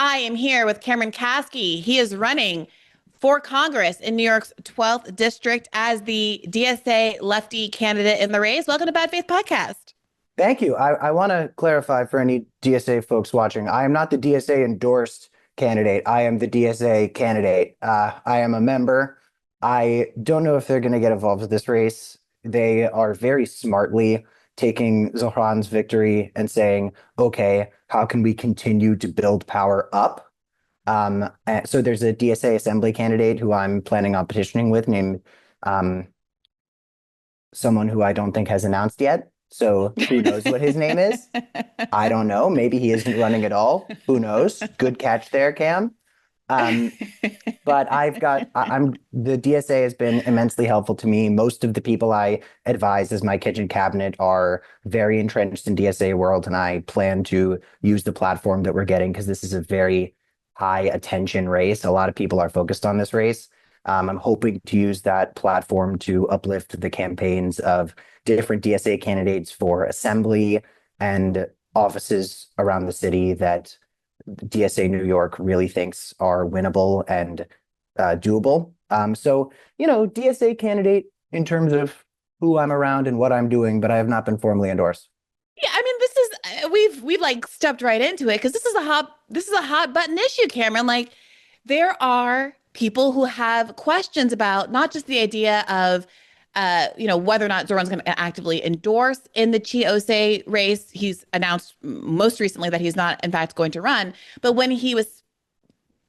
I am here with Cameron Kasky. He is running for Congress in New York's 12th district as the DSA lefty candidate in the race. Welcome to Bad Faith Podcast. Thank you. I want to clarify for any DSA folks watching. I am not the DSA endorsed candidate. I am the DSA candidate. I am a member. I don't know if they're going to get involved with this race. They are very smartly taking Zohran's victory and saying, okay, how can we continue to build power up? So there's a DSA assembly candidate who I'm planning on petitioning with named um, someone who I don't think has announced yet. So who knows what his name is? I don't know. Maybe he isn't running at all. Who knows? Good catch there, Cam. Um, but I'm the DSA has been immensely helpful to me. Most of the people I advise as my kitchen cabinet are very entrenched in DSA world, and I plan to use the platform that we're getting because this is a very high attention race. A lot of people are focused on this race. I'm hoping to use that platform to uplift the campaigns of different DSA candidates for assembly and offices around the city that DSA New York really thinks are winnable and doable. DSA candidate in terms of who I'm around and what I'm doing, but I have not been formally endorsed. Yeah, I mean, this is we've like stepped right into it because this is a hot button issue, Cameron. Like, there are people who have questions about not just the idea of whether or not Zohran's going to actively endorse in the Chi Ossé race. He's announced most recently that he's not, in fact, going to run. But when he was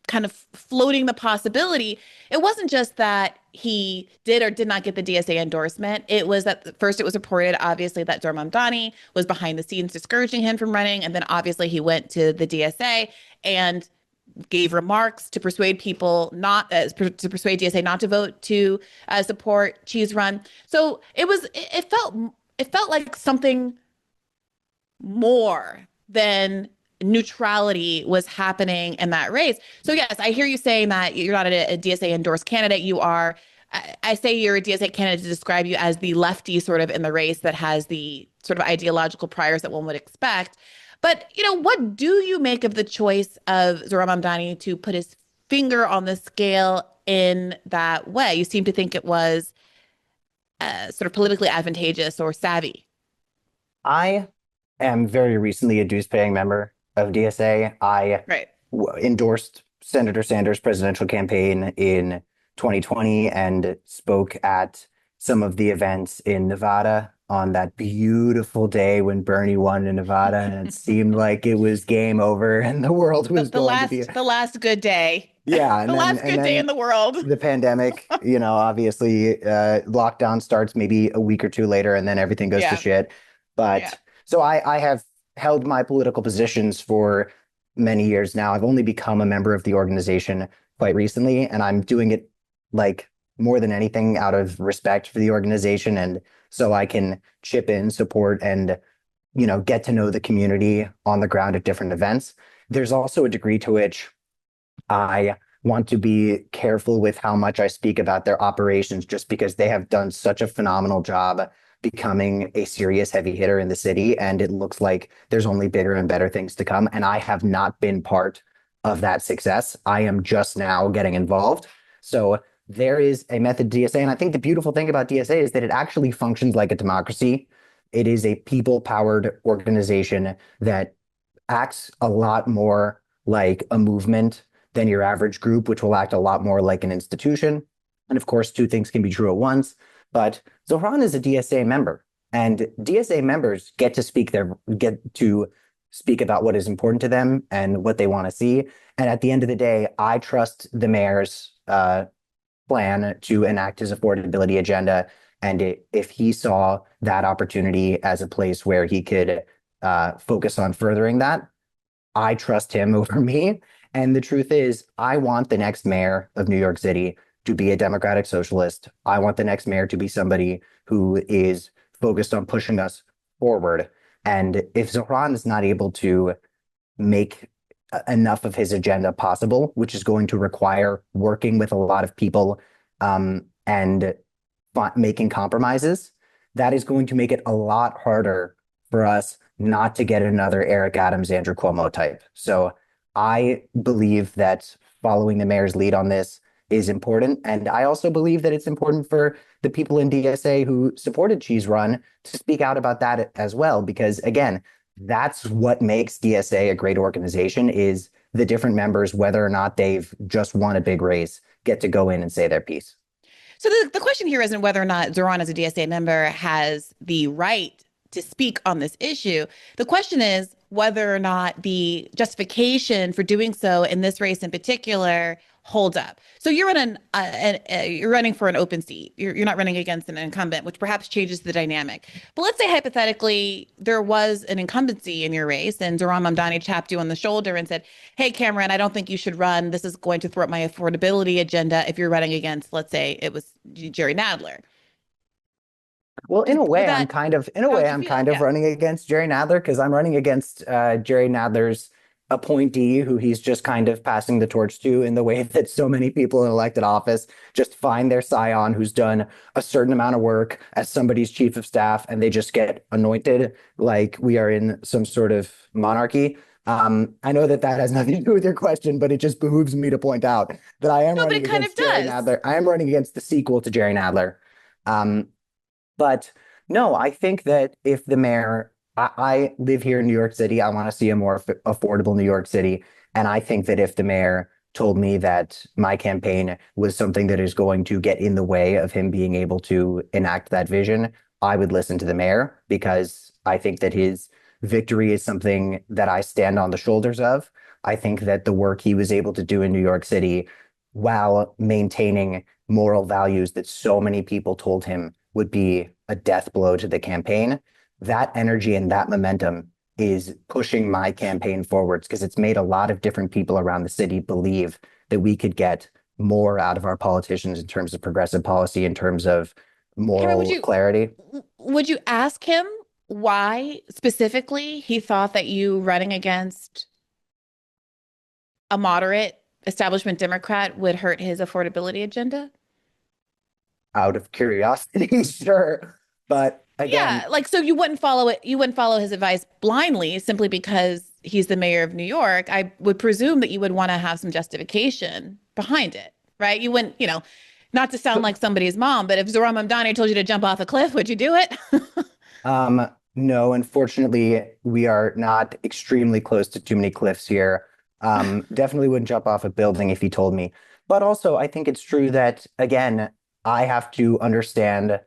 kind of floating the possibility, it wasn't just that he did or did not get the DSA endorsement. It was that first it was reported, obviously, that Zohran was behind the scenes discouraging him from running. And then obviously he went to the DSA and gave remarks to persuade people not to persuade DSA not to vote to support Chi's run. So it felt like something more than neutrality was happening in that race. So yes, I hear you saying that you're not a DSA endorsed candidate. You are. I say you're a DSA candidate to describe you as the lefty sort of in the race that has the sort of ideological priors that one would expect. But, what do you make of the choice of Zohran to put his finger on the scale in that way? You seem to think it was sort of politically advantageous or savvy. I am very recently a dues-paying member of DSA. I Right. endorsed Senator Sanders' presidential campaign in 2020 and spoke at some of the events in Nevada on that beautiful day when Bernie won in Nevada, and it seemed like it was game over and the world The, was the going to be last the last good day. yeah. The And then last and good day in then the world. the pandemic, obviously lockdown starts maybe a week or two later, and then everything goes to Yeah. shit. Yeah. But so I have held my political positions for many years now. I've only become a member of the organization quite recently, and I'm doing it like more than anything out of respect for the organization, and so I can chip in, support, and get to know the community on the ground at different events. There's also a degree to which I want to be careful with how much I speak about their operations, just because they have done such a phenomenal job becoming a serious heavy hitter in the city. And it looks like there's only bigger and better things to come. And I have not been part of that success. I am just now getting involved. So there is a method to DSA. And I think the beautiful thing about DSA is that it actually functions like a democracy. It is a people-powered organization that acts a lot more like a movement than your average group, which will act a lot more like an institution. And of course, two things can be true at once. But Zohran is a DSA member, and DSA members get to speak about what is important to them and what they want to see. And at the end of the day, I trust the mayor's plan to enact his affordability agenda. And if he saw that opportunity as a place where he could focus on furthering that, I trust him over me. And the truth is, I want the next mayor of New York City to be a democratic socialist. I want the next mayor to be somebody who is focused on pushing us forward. And if Zohran is not able to make enough of his agenda possible, which is going to require working with a lot of people and making compromises, that is going to make it a lot harder for us not to get another Eric Adams, Andrew Cuomo type. So I believe that following the mayor's lead on this is important. And I also believe that it's important for the people in DSA who supported Chi's run to speak out about that as well. Because again, that's what makes DSA a great organization is the different members, whether or not they've just won a big race, get to go in and say their piece. So the question here isn't whether or not Zohran as a DSA member has the right to speak on this issue. The question is whether or not the justification for doing so in this race in particular holds up. So you're running for an open seat. You're not running against an incumbent, which perhaps changes the dynamic. But let's say hypothetically there was an incumbency in your race, and Zohran Mamdani tapped you on the shoulder and said, "Hey, Cameron, I don't think you should run. This is going to thwart my affordability agenda if you're running against, let's say, it was Jerry Nadler." Well, in a Would way, that in a how would way, you I'm feel? kind of Yeah. running against Jerry Nadler because I'm running against Jerry Nadler's appointee, who he's just kind of passing the torch to in the way that so many people in elected office just find their scion who's done a certain amount of work as somebody's chief of staff, and they just get anointed like we are in some sort of monarchy. I know that that has nothing to do with your question, but it just behooves me to point out that I am No, but it running kind of against Jerry does. Nadler. I am running against the sequel to Jerry Nadler. Um, but no, I think that if the mayor, I live here in New York City, I want to see a more affordable New York City. And I think that if the mayor told me that my campaign was something that is going to get in the way of him being able to enact that vision, I would listen to the mayor because I think that his victory is something that I stand on the shoulders of. I think that the work he was able to do in New York City while maintaining moral values that so many people told him would be a death blow to the campaign. That energy and that momentum is pushing my campaign forwards because it's made a lot of different people around the city believe that we could get more out of our politicians in terms of progressive policy, in terms of Cameron, moral clarity. would you ask him why specifically he thought that you running against a moderate establishment Democrat would hurt his affordability agenda? Out of curiosity, sure. But again, Yeah, like so you wouldn't follow it, you wouldn't follow his advice blindly simply because he's the mayor of New York. I would presume that you would want to have some justification behind it, right? You wouldn't, not to sound so, like somebody's mom, but if Zohran Mamdani told you to jump off a cliff, would you do it? no, unfortunately, we are not extremely close to too many cliffs here. Definitely wouldn't jump off a building if he told me. But also, I think it's true that, again, I have to understand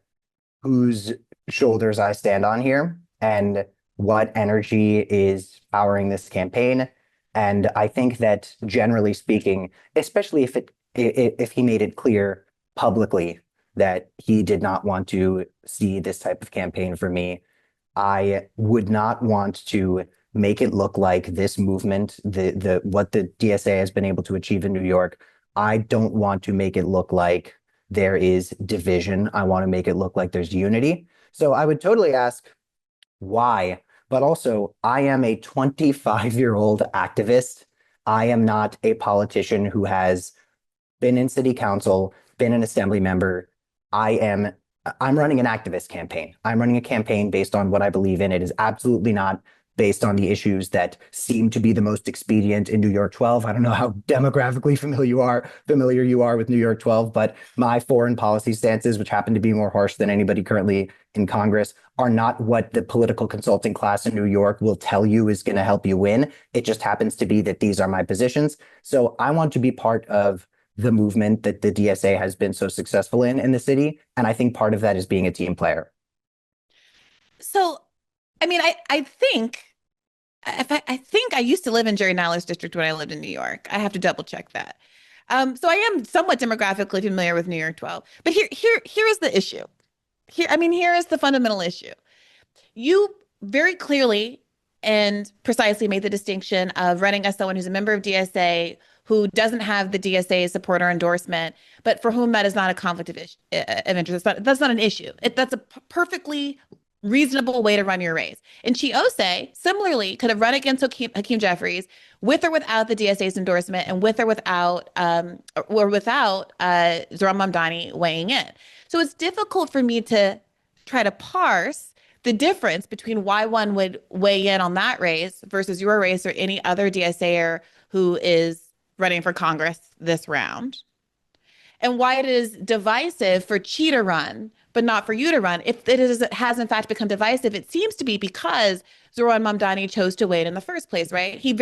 whose shoulders I stand on here and what energy is powering this campaign. And I think that generally speaking, especially if he made it clear publicly that he did not want to see this type of campaign for me, I would not want to make it look like this movement, the what the DSA has been able to achieve in New York. I don't want to make it look like there is division. I want to make it look like there's unity. So I would totally ask why, but also I am a 25-year-old activist. I am not a politician who has been in city council, been an assembly member. I am I'm running an activist campaign. I'm running a campaign based on what I believe in. It is absolutely not based on the issues that seem to be the most expedient in New York 12. I don't know how demographically familiar you are with New York 12, but my foreign policy stances, which happen to be more harsh than anybody currently in Congress, are not what the political consulting class in New York will tell you is going to help you win. It just happens to be that these are my positions. So I want to be part of the movement that the DSA has been so successful in the city. And I think part of that is being a team player. So, I mean, I think if I think I used to live in Jerry Nadler's district when I lived in New York. I have to double check that. So I am somewhat demographically familiar with New York 12. But here is the issue. Here is the fundamental issue. You very clearly and precisely made the distinction of running as someone who's a member of DSA who doesn't have the DSA support or endorsement, but for whom that is not a conflict of interest. That's not an issue. That's a perfectly reasonable way to run your race. And Chi Ossé similarly could have run against Hakeem Jeffries with or without the DSA's endorsement and with or without Zohran Mamdani weighing in. So it's difficult for me to try to parse the difference between why one would weigh in on that race versus your race or any other DSAer who is running for Congress this round, and why it is divisive for Chi to run, but not for you to run. If it has in fact become divisive, it seems to be because Zohran Mamdani chose to wait in the first place, right? He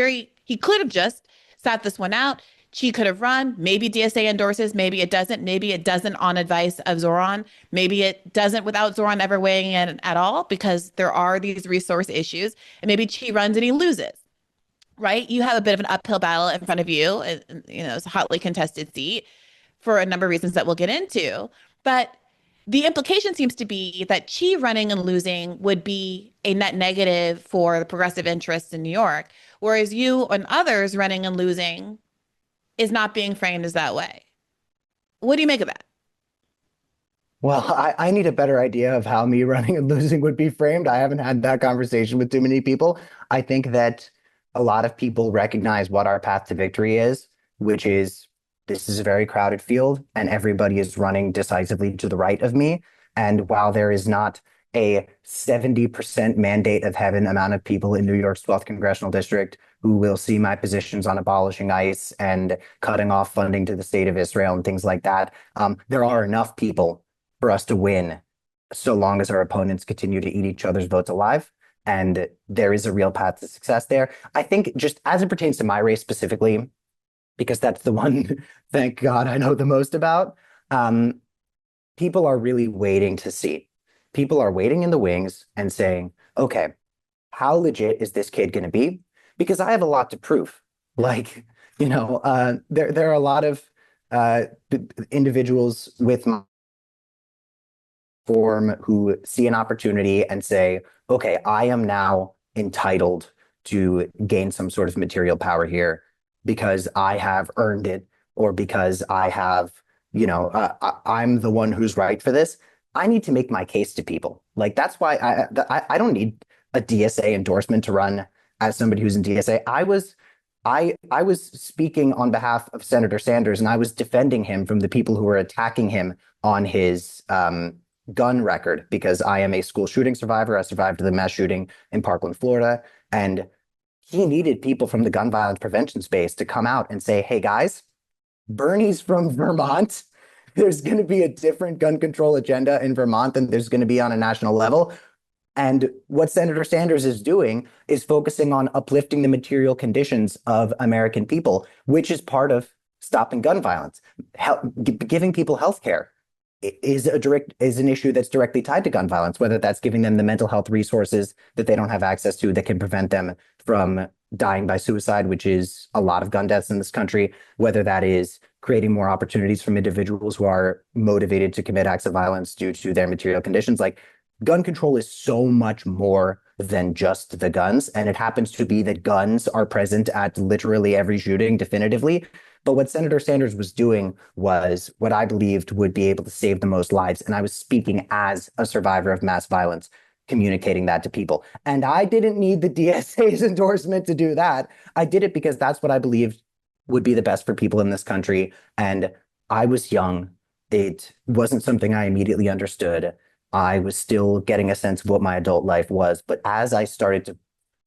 could have just sat this one out. Chi could have run. Maybe DSA endorses, maybe it doesn't. Maybe it doesn't on advice of Zohran. Maybe it doesn't without Zohran ever weighing in at all because there are these resource issues. And maybe Chi runs and he loses, right? You have a bit of an uphill battle in front of you. It's a hotly contested seat for a number of reasons that we'll get into. But the implication seems to be that Chi running and losing would be a net negative for the progressive interests in New York, whereas you and others running and losing is not being framed as that way. What do you make of that? Well, I need a better idea of how me running and losing would be framed. I haven't had that conversation with too many people. I think that a lot of people recognize what our path to victory is, which is this is a very crowded field and everybody is running decisively to the right of me. And while there is not a 70% mandate of heaven amount of people in New York's 12th congressional district who will see my positions on abolishing ICE and cutting off funding to the state of Israel and things like that, there are enough people for us to win so long as our opponents continue to eat each other's votes alive. And there is a real path to success there. I think just as it pertains to my race specifically, because that's the one, thank God, I know the most about, people are really waiting to see. People are waiting in the wings and saying, okay, how legit is this kid going to be? Because I have a lot to prove. Like, there are a lot of individuals with my form who see an opportunity and say, okay, I am now entitled to gain some sort of material power here because I have earned it or because I have, I'm the one who's right for this. I need to make my case to people. Like, that's why I don't need a DSA endorsement to run as somebody who's in DSA. I was speaking on behalf of Senator Sanders, and I was defending him from the people who were attacking him on his gun record because I am a school shooting survivor. I survived the mass shooting in Parkland, Florida, and he needed people from the gun violence prevention space to come out and say, hey guys, Bernie's from Vermont. There's going to be a different gun control agenda in Vermont than there's going to be on a national level. And what Senator Sanders is doing is focusing on uplifting the material conditions of American people, which is part of stopping gun violence. Giving people health care is an issue that's directly tied to gun violence, whether that's giving them the mental health resources that they don't have access to that can prevent them from dying by suicide, which is a lot of gun deaths in this country, whether that is creating more opportunities from individuals who are motivated to commit acts of violence due to their material conditions. Like, gun control is so much more than just the guns. And it happens to be that guns are present at literally every shooting definitively. But what Senator Sanders was doing was what I believed would be able to save the most lives. And I was speaking as a survivor of mass violence, communicating that to people. And I didn't need the DSA's endorsement to do that. I did it because that's what I believed would be the best for people in this country. And I was young. It wasn't something I immediately understood. I was still getting a sense of what my adult life was. But as I started to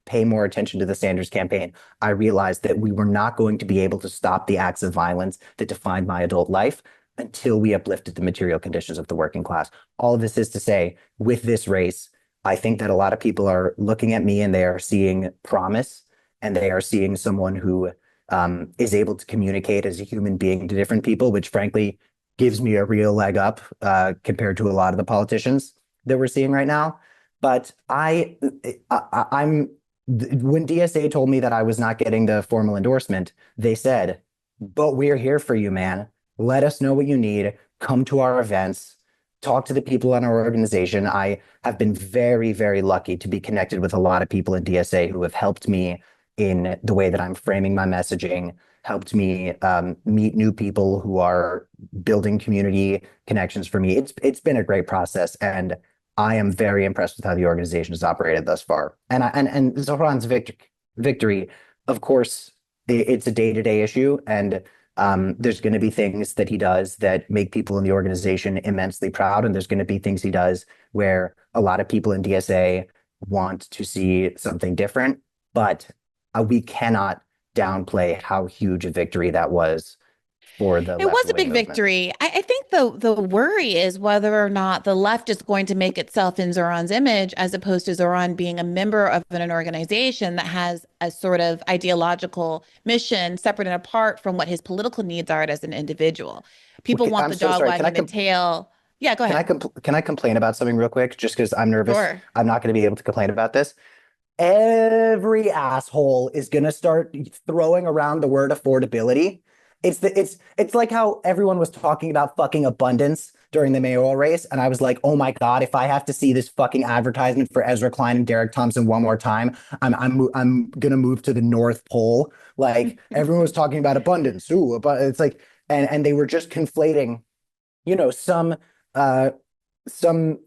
pay more attention to the Sanders campaign, I realized that we were not going to be able to stop the acts of violence that defined my adult life until we uplifted the material conditions of the working class. All of this is to say, with this race, I think that a lot of people are looking at me and they are seeing promise, and they are seeing someone who is able to communicate as a human being to different people, which frankly gives me a real leg up compared to a lot of the politicians that we're seeing right now. But I'm when DSA told me that I was not getting the formal endorsement, they said, but we're here for you, man. Let us know what you need. Come to our events. Talk to the people in our organization. I have been very, very lucky to be connected with a lot of people in DSA who have helped me in the way that I'm framing my messaging, helped me meet new people who are building community connections for me. It's been a great process, and I am very impressed with how the organization has operated thus far. And Zohran's victory, of course, it's a day-to-day issue, and there's going to be things that he does that make people in the organization immensely proud, and there's going to be things he does where a lot of people in DSA want to see something different, but we cannot downplay how huge a victory that was for the It was left a wing big movement. victory. I think the worry is whether or not the left is going to make itself in Zohran's image, as opposed to Zohran being a member of an organization that has a sort of ideological mission separate and apart from what his political needs are as an individual. People want I'm the so dog sorry. wagging the tail. Yeah, go ahead. Can I complain about something real quick? Just because I'm nervous, Sure. I'm not going to be able to complain about this. Every asshole is going to start throwing around the word affordability. It's like how everyone was talking about fucking abundance during the mayoral race, and I was like, oh my God, if I have to see this fucking advertisement for Ezra Klein and Derek Thompson one more time, I'm gonna move to the North Pole. Like everyone was talking about abundance. Ooh, but it's like, and they were just conflating, you know, uh some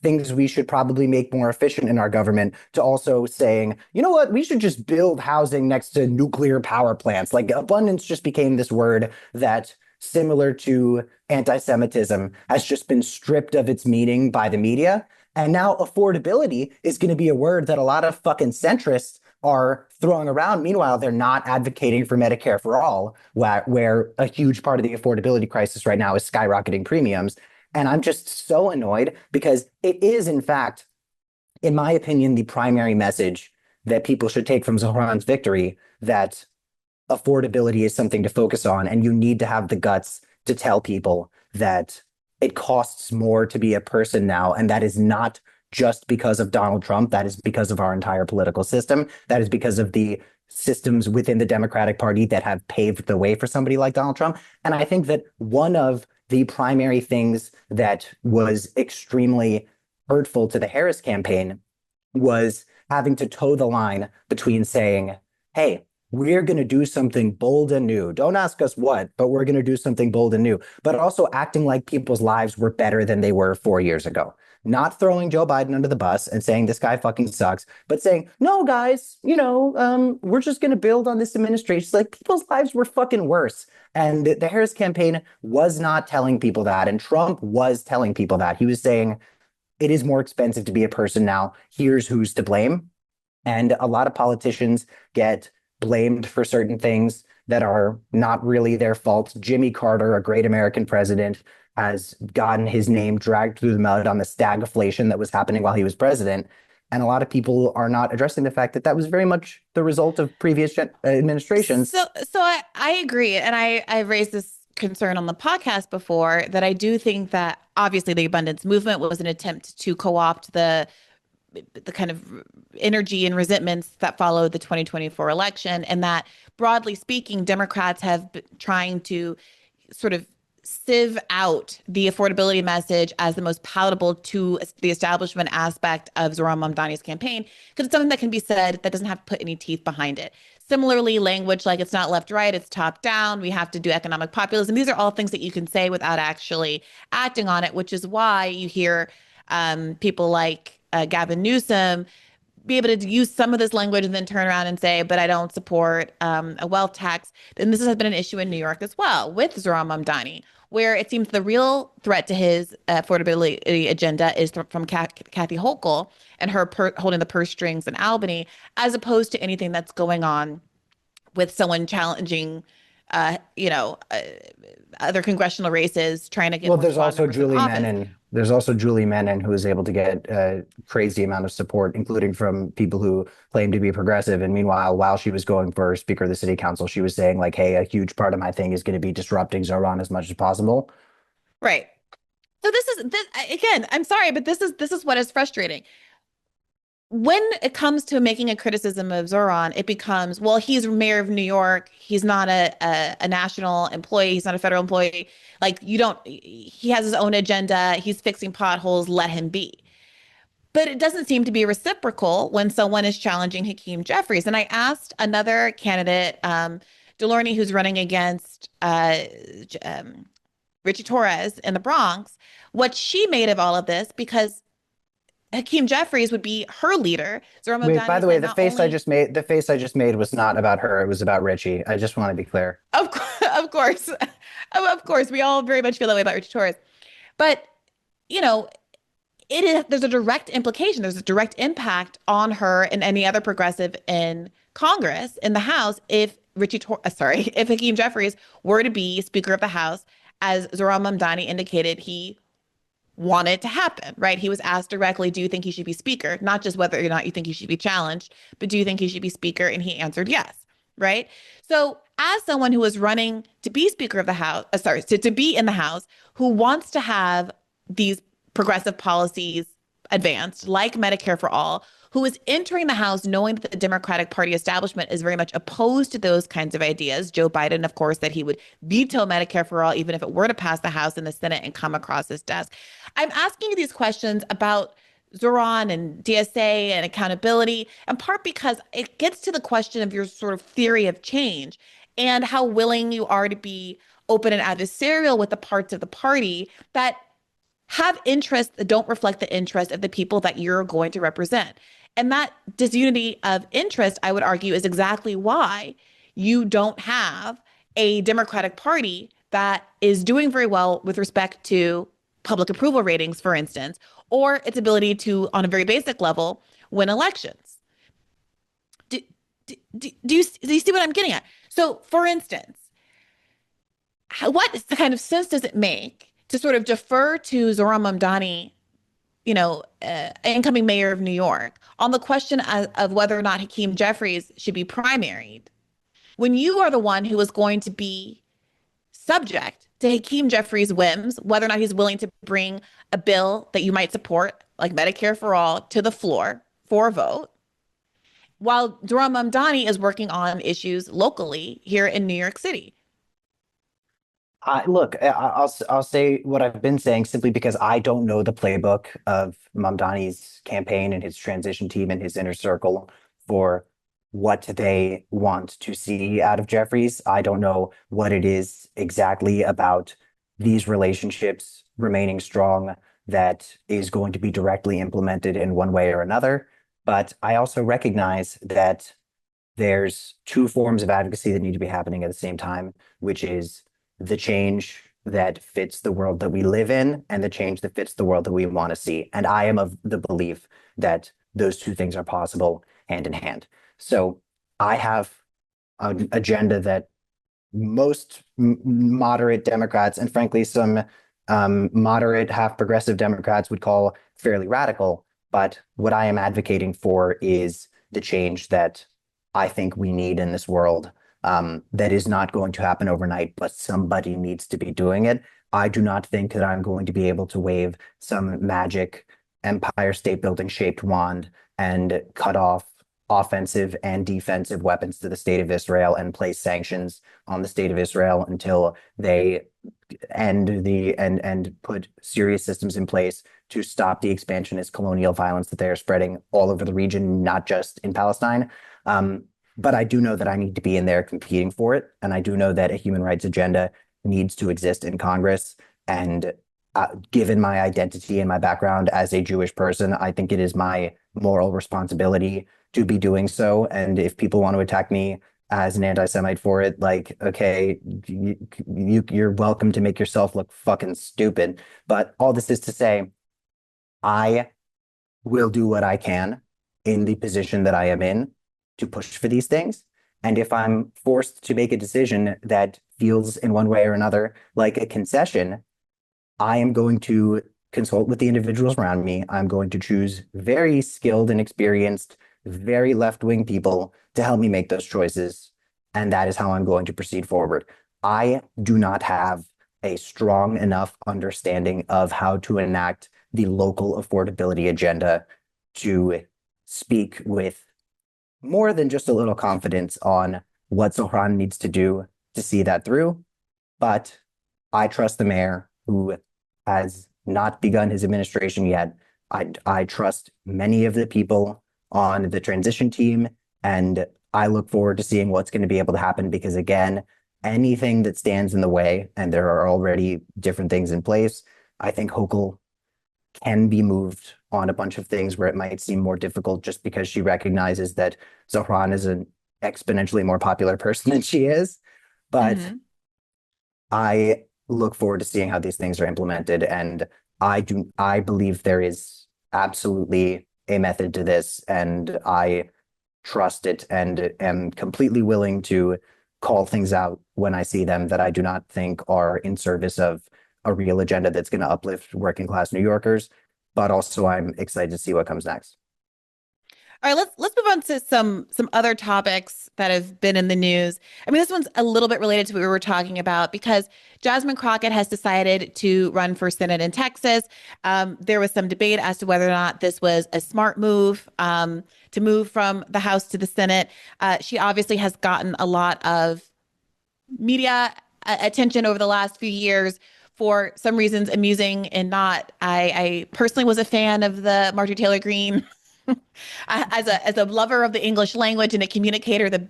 things we should probably make more efficient in our government, to also saying, you know what, we should just build housing next to nuclear power plants. Like abundance just became this word that, similar to anti-Semitism, has just been stripped of its meaning by the media. And now affordability is going to be a word that a lot of fucking centrists are throwing around. Meanwhile, they're not advocating for Medicare for all, where a huge part of the affordability crisis right now is skyrocketing premiums. And I'm just so annoyed because it is, in fact, in my opinion, the primary message that people should take from Zohran's victory, that affordability is something to focus on. And you need to have the guts to tell people that it costs more to be a person now. And that is not just because of Donald Trump. That is because of our entire political system. That is because of the systems within the Democratic Party that have paved the way for somebody like Donald Trump. And I think that one of the primary things that was extremely hurtful to the Harris campaign was having to toe the line between saying, hey, we're going to do something bold and new. Don't ask us what, but we're going to do something bold and new. But also acting like people's lives were better than they were 4 years ago. Not throwing Joe Biden under the bus and saying this guy fucking sucks, but saying, no, guys, we're just going to build on this administration. It's like people's lives were fucking worse. And the Harris campaign was not telling people that. And Trump was telling people that. He was saying, it is more expensive to be a person now. Here's who's to blame. And a lot of politicians get blamed for certain things that are not really their fault. Jimmy Carter, a great American president, has gotten his name dragged through the mud on the stagflation that was happening while he was president. And a lot of people are not addressing the fact that that was very much the result of previous administrations. So I agree. And I've raised this concern on the podcast before, that I do think that obviously the abundance movement was an attempt to co-opt the kind of energy and resentments that followed the 2024 election, and that broadly speaking, Democrats have been trying to sort of sieve out the affordability message as the most palatable to the establishment aspect of Zohran Mamdani's campaign, because it's something that can be said that doesn't have to put any teeth behind it. Similarly, language like it's not left right, it's top down, we have to do economic populism. These are all things that you can say without actually acting on it, which is why you hear people like Gavin Newsom be able to use some of this language and then turn around and say, but I don't support a wealth tax. And this has been an issue in New York as well with Zohran Mamdani, where it seems the real threat to his affordability agenda is from Kathy Hochul and her holding the purse strings in Albany, as opposed to anything that's going on with someone challenging, uh, you know, uh, other congressional races, trying to get Well, more squad members in office. There's also Julie Menon, who was able to get a crazy amount of support, including from people who claim to be progressive. And meanwhile, while she was going for Speaker of the City Council, she was saying like, "Hey, a huge part of my thing is going to be disrupting Zohran as much as possible." Right. So this is this again, I'm sorry, but this is what is frustrating. When it comes to making a criticism of Zohran, it becomes, well, he's mayor of New York. He's not a national employee. He's not a federal employee. Like you don't, he has his own agenda. He's fixing potholes. Let him be. But it doesn't seem to be reciprocal when someone is challenging Hakeem Jeffries. And I asked another candidate, Delorney, who's running against Richie Torres in the Bronx, what she made of all of this, because Hakeem Jeffries would be her leader. Zohran Wait, by Mamdani the way, said not only, the face I just made was not about her. It was about Richie. I just want to be clear. of course, of course, we all very much feel that way about Richie Torres. But, you know, there's a direct implication, there's a direct impact on her and any other progressive in Congress in the House if if Hakeem Jeffries were to be Speaker of the House, as Zohran Mamdani indicated he wanted to happen, right? He was asked directly, do you think he should be speaker? Not just whether or not you think he should be challenged, but do you think he should be speaker? And he answered yes, right? So as someone who is running to be speaker of the House, to be in the House, who wants to have these progressive policies advanced, like Medicare for all, who is entering the House knowing that the Democratic Party establishment is very much opposed to those kinds of ideas. Joe Biden, of course, that he would veto Medicare for all, even if it were to pass the House and the Senate and come across his desk. I'm asking you these questions about Zohran and DSA and accountability, in part because it gets to the question of your sort of theory of change and how willing you are to be open and adversarial with the parts of the party that have interests that don't reflect the interest of the people that you're going to represent. And that disunity of interest, I would argue, is exactly why you don't have a Democratic Party that is doing very well with respect to public approval ratings, for instance, or its ability to, on a very basic level, win elections. Do, do you see what I'm getting at? So, for instance, what kind of sense does it make to sort of defer to Zohran Mamdani, incoming mayor of New York, on the question of whether or not Hakeem Jeffries should be primaried, when you are the one who is going to be subject to Hakeem Jeffries' whims, whether or not he's willing to bring a bill that you might support, like Medicare for all, to the floor for a vote, while Zohran Mamdani is working on issues locally here in New York City? Look, I'll say what I've been saying simply because I don't know the playbook of Mamdani's campaign and his transition team and his inner circle for what they want to see out of Jeffries. I don't know what it is exactly about these relationships remaining strong that is going to be directly implemented in one way or another. But I also recognize that there's two forms of advocacy that need to be happening at the same time, which is the change that fits the world that we live in and the change that fits the world that we want to see. And I am of the belief that those two things are possible hand in hand. So I have an agenda that most moderate Democrats and frankly some moderate half progressive Democrats would call fairly radical. But what I am advocating for is the change that I think we need in this world, that is not going to happen overnight, but somebody needs to be doing it. I do not think that I'm going to be able to wave some magic Empire State Building shaped wand and cut off offensive and defensive weapons to the state of Israel and place sanctions on the state of Israel until they and put serious systems in place to stop the expansionist colonial violence that they are spreading all over the region, not just in Palestine. But I do know that I need to be in there competing for it. And I do know that a human rights agenda needs to exist in Congress. And given my identity and my background as a Jewish person, I think it is my moral responsibility to be doing so. And if people want to attack me as an anti-Semite for it, like, okay, you're welcome to make yourself look fucking stupid. But all this is to say, I will do what I can in the position that I am in to push for these things. And if I'm forced to make a decision that feels in one way or another like a concession, I am going to consult with the individuals around me. I'm going to choose very skilled and experienced, very left-wing people to help me make those choices. And that is how I'm going to proceed forward. I do not have a strong enough understanding of how to enact the local affordability agenda to speak with more than just a little confidence on what Zohran needs to do to see that through. But I trust the mayor, who has not begun his administration yet. I trust many of the people on the transition team, and I look forward to seeing what's going to be able to happen because, again, anything that stands in the way, and there are already different things in place, I think Hochul can be moved on a bunch of things where it might seem more difficult just because she recognizes that Zohran is an exponentially more popular person than she is. But I look forward to seeing how these things are implemented. And I believe there is absolutely a method to this. And I trust it and am completely willing to call things out when I see them that I do not think are in service of a real agenda that's going to uplift working class New Yorkers. But also, I'm excited to see what comes next. All right, let's move on to some other topics that have been in the news. I mean, this one's a little bit related to what we were talking about because Jasmine Crockett has decided to run for Senate in Texas. There was some debate as to whether or not this was a smart move to move from the House to the Senate. She obviously has gotten a lot of media attention over the last few years for some reasons amusing and not. I personally was a fan of the Marjorie Taylor Greene as a lover of the English language and a communicator, the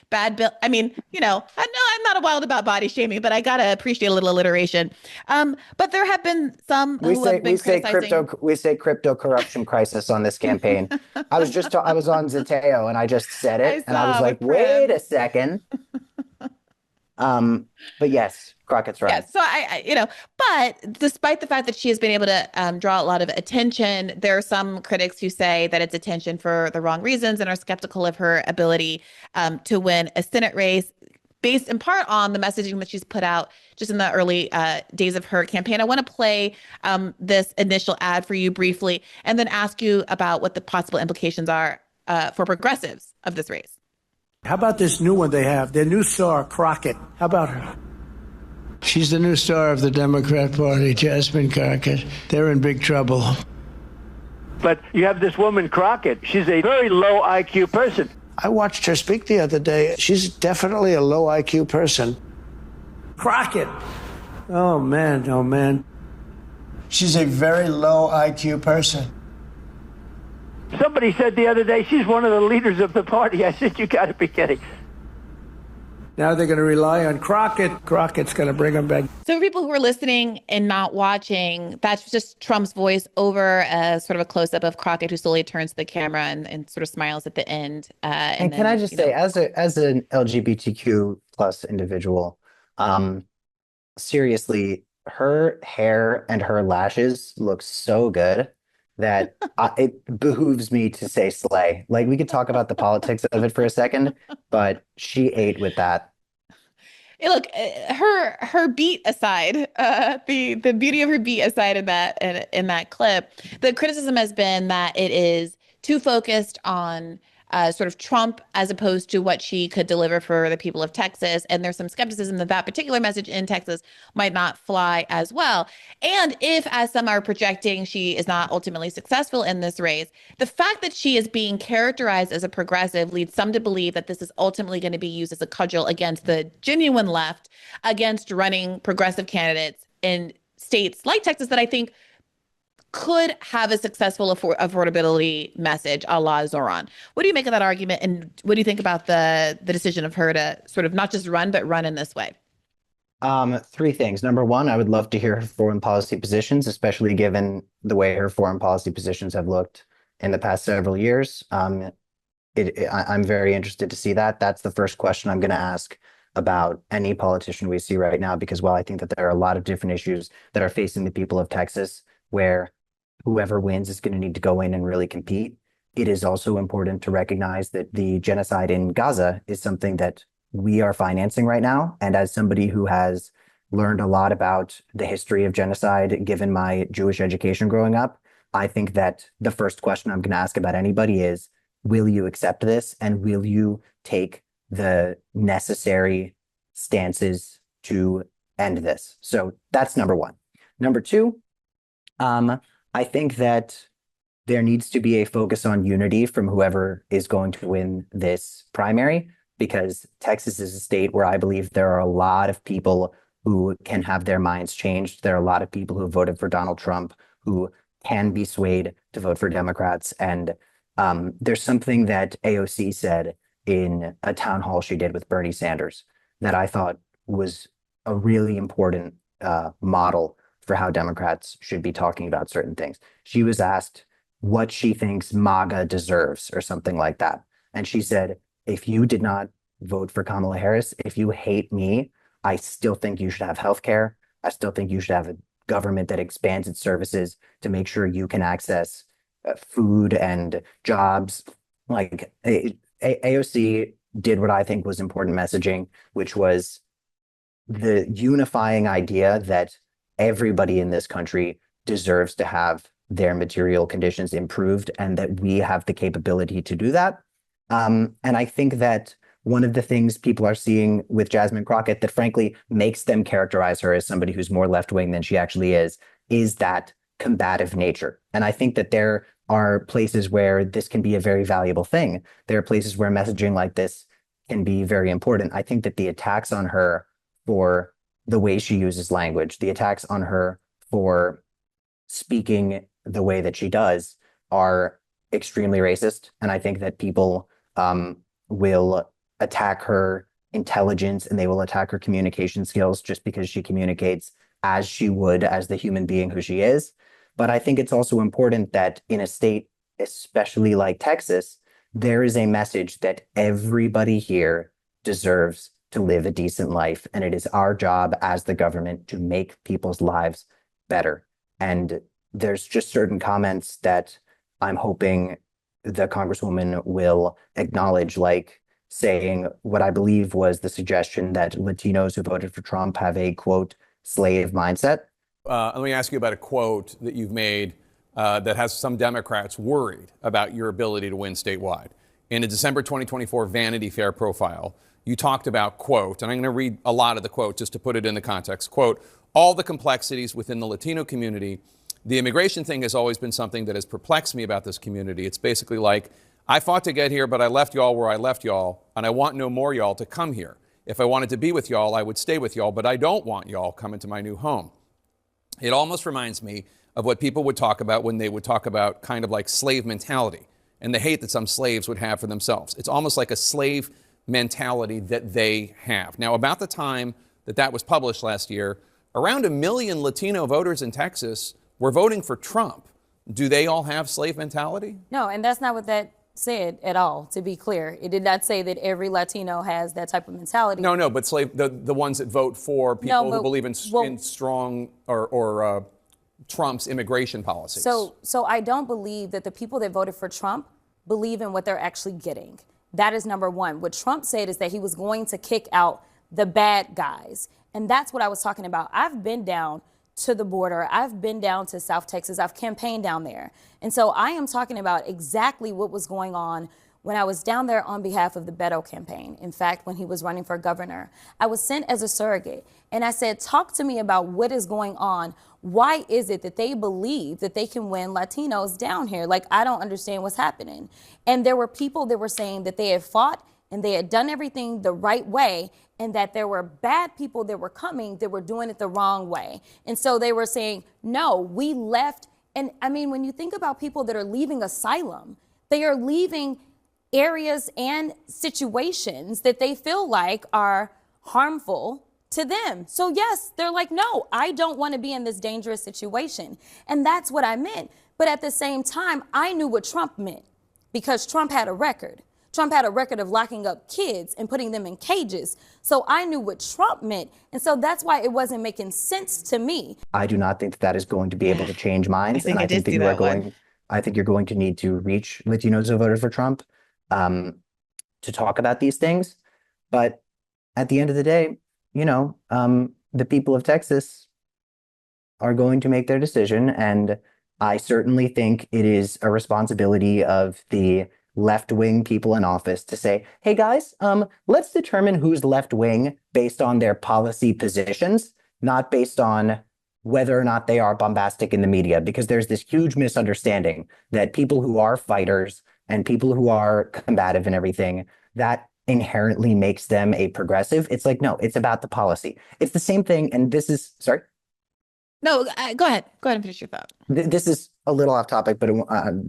bad bill. I mean, I'm not a wild about body shaming, but I gotta appreciate a little alliteration. But there have been some who have been criticizing. We say crypto corruption crisis on this campaign. I was on Zateo and I just said I it and I was saw like, with Prim. wait a second. But yes, Crockett's right. Yeah, so but despite the fact that she has been able to draw a lot of attention, there are some critics who say that it's attention for the wrong reasons and are skeptical of her ability to win a Senate race based in part on the messaging that she's put out just in the early days of her campaign. I want to play this initial ad for you briefly and then ask you about what the possible implications are for progressives of this race. How about this new one they have? Their new star, Crockett. How about her? She's the new star of the Democrat Party, Jasmine Crockett. They're in big trouble. But you have this woman, Crockett. She's a very low IQ person. I watched her speak the other day. She's definitely a low IQ person. Crockett. Oh, man, oh, man. She's a very low IQ person. Somebody said the other day she's one of the leaders of the party. I said, you got to be kidding. Now they're going to rely on Crockett. Crockett's going to bring them back. So for people who are listening and not watching, that's just Trump's voice over sort of a close-up of Crockett, who slowly turns to the camera and sort of smiles at the end. And can I just say, as an LGBTQ plus individual, seriously, her hair and her lashes look so good that it behooves me to say slay. Like, we could talk about the politics of it for a second, but she ate with that. Hey, look, her beat aside, the beauty of her beat aside in that clip, the criticism has been that it is too focused on sort of Trump as opposed to what she could deliver for the people of Texas. And there's some skepticism that that particular message in Texas might not fly as well. And if, as some are projecting, she is not ultimately successful in this race, the fact that she is being characterized as a progressive leads some to believe that this is ultimately going to be used as a cudgel against the genuine left, against running progressive candidates in states like Texas that I think could have a successful affordability message a la Zohran. What do you make of that argument? And what do you think about the decision of her to sort of not just run, but run in this way? Three things. Number one, I would love to hear her foreign policy positions, especially given the way her foreign policy positions have looked in the past several years. I'm very interested to see that. That's the first question I'm going to ask about any politician we see right now, because while I think that there are a lot of different issues that are facing the people of Texas where whoever wins is going to need to go in and really compete, it is also important to recognize that the genocide in Gaza is something that we are financing right now. And as somebody who has learned a lot about the history of genocide, given my Jewish education growing up, I think that the first question I'm going to ask about anybody is, will you accept this? And will you take the necessary stances to end this? So that's number one. Number two, I think that there needs to be a focus on unity from whoever is going to win this primary, because Texas is a state where I believe there are a lot of people who can have their minds changed. There are a lot of people who voted for Donald Trump who can be swayed to vote for Democrats. And there's something that AOC said in a town hall she did with Bernie Sanders that I thought was a really important model for how Democrats should be talking about certain things. She was asked what she thinks MAGA deserves or something like that. And she said, if you did not vote for Kamala Harris, if you hate me, I still think you should have health care. I still think you should have a government that expands its services to make sure you can access food and jobs. Like, AOC did what I think was important messaging, which was the unifying idea that everybody in this country deserves to have their material conditions improved and that we have the capability to do that. And I think that one of the things people are seeing with Jasmine Crockett that frankly makes them characterize her as somebody who's more left-wing than she actually is that combative nature. And I think that there are places where this can be a very valuable thing. There are places where messaging like this can be very important. I think that the attacks on her for the way she uses language, the attacks on her for speaking the way that she does are extremely racist. And I think that people will attack her intelligence and they will attack her communication skills just because she communicates as she would as the human being who she is. But I think it's also important that in a state, especially like Texas, there is a message that everybody here deserves to live a decent life. And it is our job as the government to make people's lives better. And there's just certain comments that I'm hoping the Congresswoman will acknowledge, like saying what I believe was the suggestion that Latinos who voted for Trump have a, quote, slave mindset. Let me ask you about a quote that you've made that has some Democrats worried about your ability to win statewide. In a December 2024 Vanity Fair profile, you talked about, quote, and I'm going to read a lot of the quote just to put it in the context, quote, all the complexities within the Latino community. The immigration thing has always been something that has perplexed me about this community. It's basically like, I fought to get here, but I left y'all where I left y'all, and I want no more y'all to come here. If I wanted to be with y'all, I would stay with y'all, but I don't want y'all coming to my new home. It almost reminds me of what people would talk about when they would talk about kind of like slave mentality and the hate that some slaves would have for themselves. It's almost like a slave mentality that they have. Now, about the time that that was published last year, around 1 million Latino voters in Texas were voting for Trump. Do they all have slave mentality? No, and that's not what that said at all, to be clear. It did not say that every Latino has that type of mentality. No, but the ones that vote for people who believe in strong or Trump's immigration policies. So I don't believe that the people that voted for Trump believe in what they're actually getting. That is number one. What Trump said is that he was going to kick out the bad guys. And that's what I was talking about. I've been down to the border. I've been down to South Texas. I've campaigned down there. And so I am talking about exactly what was going on when I was down there on behalf of the Beto campaign. In fact, when he was running for governor, I was sent as a surrogate. And I said, talk to me about what is going on. Why is it that they believe that they can win Latinos down here? Like, I don't understand what's happening. And there were people that were saying that they had fought and they had done everything the right way, and that there were bad people that were coming that were doing it the wrong way. And so they were saying, no, we left. And I mean, when you think about people that are leaving asylum, they are leaving areas and situations that they feel like are harmful to them. So yes, they're like, no, I don't want to be in this dangerous situation. And that's what I meant. But at the same time, I knew what Trump meant, because Trump had a record. Trump had a record of locking up kids and putting them in cages. So I knew what Trump meant. And so that's why it wasn't making sense to me. I do not think that is going to be able to change minds. I think you're going to need to reach Latinos who voted for Trump to talk about these things. But at the end of the day, the people of Texas are going to make their decision. And I certainly think it is a responsibility of the left-wing people in office to say, hey guys, let's determine who's left-wing based on their policy positions, not based on whether or not they are bombastic in the media, because there's this huge misunderstanding that people who are fighters and people who are combative and everything, that inherently makes them a progressive. It's like, no, it's about the policy. It's the same thing. And this is, sorry? No, go ahead. Go ahead and finish your thought. This is a little off topic, but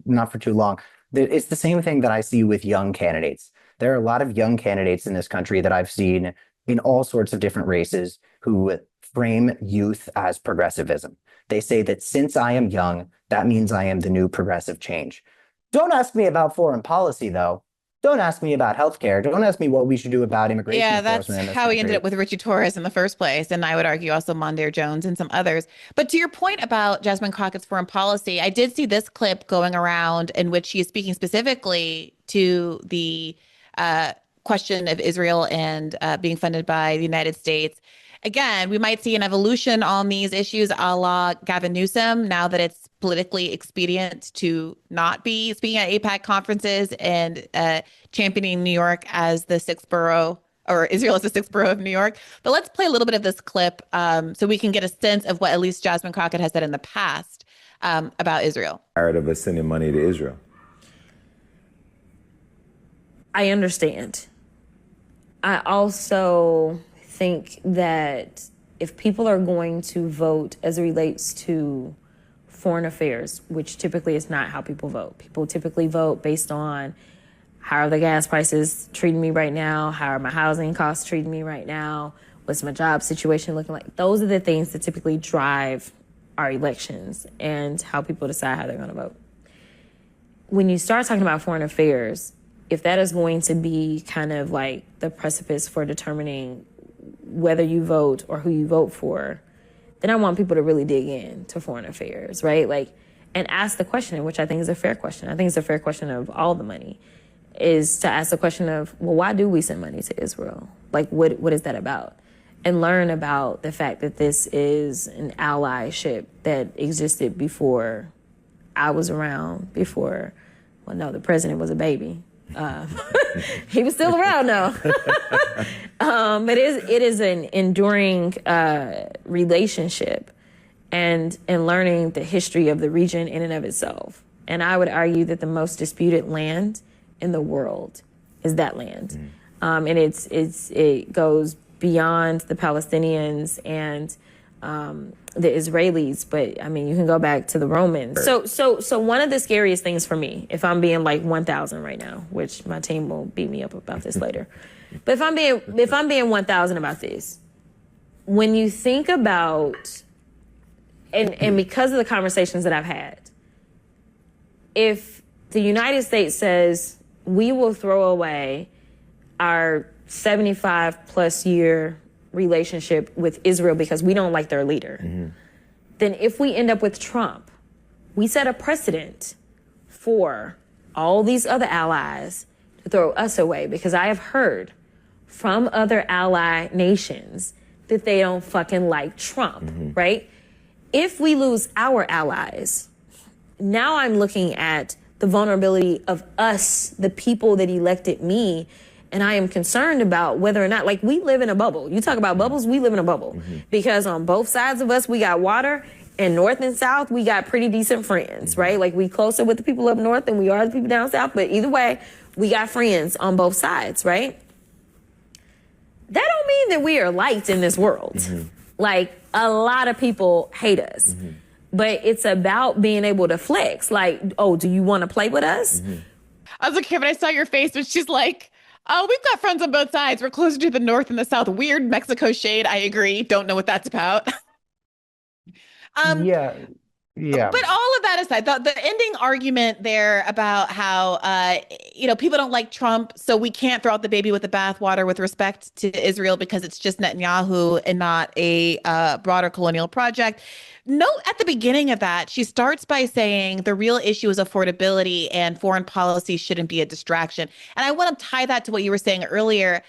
not for too long. It's the same thing that I see with young candidates. There are a lot of young candidates in this country that I've seen in all sorts of different races who frame youth as progressivism. They say that since I am young, that means I am the new progressive change. Don't ask me about foreign policy, though. Don't ask me about healthcare. Don't ask me what we should do about immigration. Yeah, that's how we ended up with Richie Torres in the first place. And I would argue also Mondaire Jones and some others. But to your point about Jasmine Crockett's foreign policy, I did see this clip going around in which she is speaking specifically to the question of Israel and being funded by the United States. Again, we might see an evolution on these issues a la Gavin Newsom now that it's politically expedient to not be speaking at APAC conferences and championing New York as the sixth borough, or Israel as the sixth borough of New York. But let's play a little bit of this clip so we can get a sense of what at least Jasmine Crockett has said in the past about Israel. Tired of us sending money to Israel. I understand. I also think that if people are going to vote as it relates to foreign affairs, which typically is not how people vote. People typically vote based on how are the gas prices treating me right now? How are my housing costs treating me right now? What's my job situation looking like? Those are the things that typically drive our elections and how people decide how they're going to vote. When you start talking about foreign affairs, if that is going to be kind of like the precipice for determining whether you vote or who you vote for, then I want people to really dig in to foreign affairs, right? Like, and ask the question, which I think is a fair question. I think it's a fair question of all the money, is to ask the question of, well, why do we send money to Israel? Like, what is that about? And learn about the fact that this is an allyship that existed before I was around, before, well, no, the president was a baby. He was still around though. But it is an enduring relationship and learning the history of the region in and of itself. And I would argue that the most disputed land in the world is that land. And it goes beyond the Palestinians and the Israelis, but I mean, you can go back to the Romans. So one of the scariest things for me, if I'm being like 1,000 right now, which my team will beat me up about this later, but if I'm being 1,000 about this, when you think about, and because of the conversations that I've had, if the United States says we will throw away our 75 plus year relationship with Israel because we don't like their leader, then if we end up with Trump, we set a precedent for all these other allies to throw us away, because I have heard from other ally nations that they don't fucking like Trump, right? If we lose our allies, now I'm looking at the vulnerability of us, the people that elected me. And I am concerned about whether or not, like, we live in a bubble. You talk about bubbles, we live in a bubble. Because on both sides of us, we got water, and north and south, we got pretty decent friends, right? Like, we closer with the people up north than we are the people down south. But either way, we got friends on both sides, right? That don't mean that we are liked in this world. Like, a lot of people hate us. But it's about being able to flex. Like, oh, do you want to play with us? I was like, Kevin, I saw your face, but she's like, oh, we've got friends on both sides. We're closer to the north and the south. Weird Mexico shade. I agree. Don't know what that's about. Yeah. But all of that aside, the ending argument there about how, people don't like Trump, so we can't throw out the baby with the bathwater with respect to Israel because it's just Netanyahu and not a broader colonial project. Note at the beginning of that, she starts by saying the real issue is affordability and foreign policy shouldn't be a distraction. And I want to tie that to what you were saying earlier.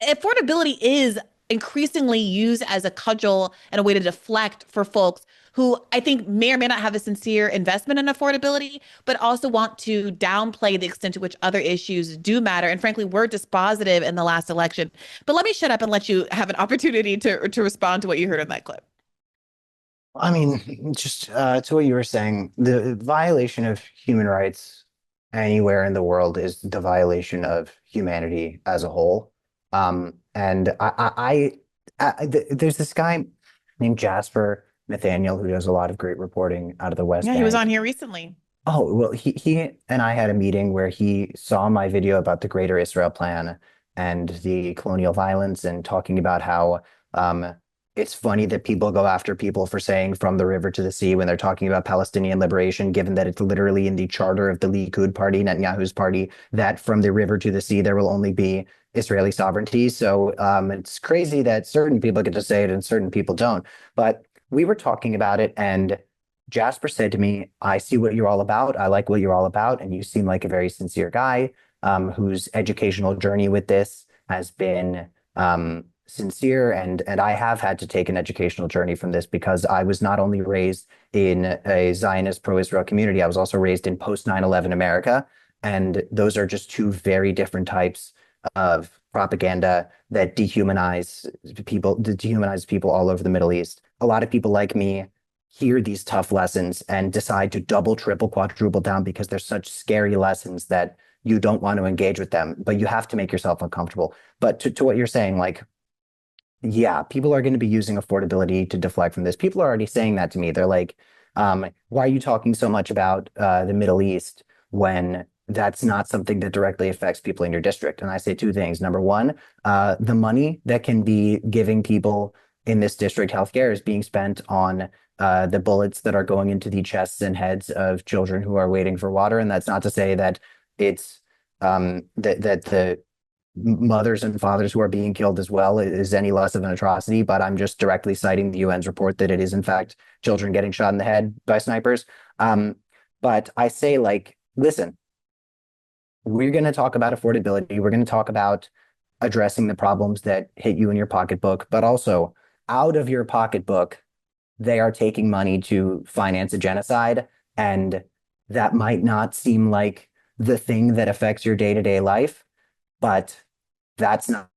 Affordability is increasingly used as a cudgel and a way to deflect for folks who I think may or may not have a sincere investment in affordability, but also want to downplay the extent to which other issues do matter. And frankly, were dispositive in the last election. But let me shut up and let you have an opportunity to respond to what you heard in that clip. I mean, just to what you were saying, the violation of human rights anywhere in the world is the violation of humanity as a whole. And there's this guy named Jasper Nathaniel who does a lot of great reporting out of the West Bank. He was on here recently. Oh, well, he and I had a meeting where he saw my video about the Greater Israel Plan and the colonial violence, and talking about how it's funny that people go after people for saying from the river to the sea when they're talking about Palestinian liberation, given that it's literally in the charter of the Likud party, Netanyahu's party, that from the river to the sea, there will only be Israeli sovereignty. So it's crazy that certain people get to say it and certain people don't. But we were talking about it, and Jasper said to me, I see what you're all about. I like what you're all about. And you seem like a very sincere guy. whose educational journey with this has been sincere, and I have had to take an educational journey from this because I was not only raised in a Zionist pro-Israel community, I was also raised in post 9/11 America, and those are just two very different types of propaganda that dehumanize people all over the Middle East. A lot of people like me hear these tough lessons and decide to double, triple, quadruple down because they're such scary lessons that you don't want to engage with them, but you have to make yourself uncomfortable. But to what you're saying, like, yeah, people are going to be using affordability to deflect from this. People are already saying that to me. They're like, why are you talking so much about the Middle East when that's not something that directly affects people in your district? And I say two things. Number one, the money that can be giving people in this district healthcare is being spent on the bullets that are going into the chests and heads of children who are waiting for water. And that's not to say that it's that the mothers and fathers who are being killed as well is any less of an atrocity, but I'm just directly citing the UN's report that it is in fact children getting shot in the head by snipers. But I say, like, listen, we're going to talk about affordability. We're going to talk about addressing the problems that hit you in your pocketbook, but also out of your pocketbook, they are taking money to finance a genocide. And that might not seem like the thing that affects your day-to-day life, but that's not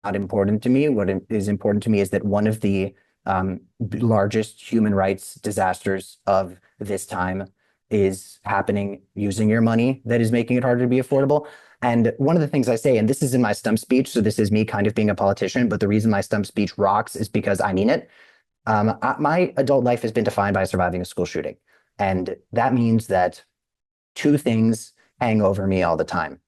important to me. What is important to me is that one of the largest human rights disasters of this time is happening using your money that is making it harder to be affordable. And one of the things I say, and this is in my stump speech, so this is me kind of being a politician, but the reason my stump speech rocks is because I mean it. My adult life has been defined by surviving a school shooting. And that means that two things hang over me all the time.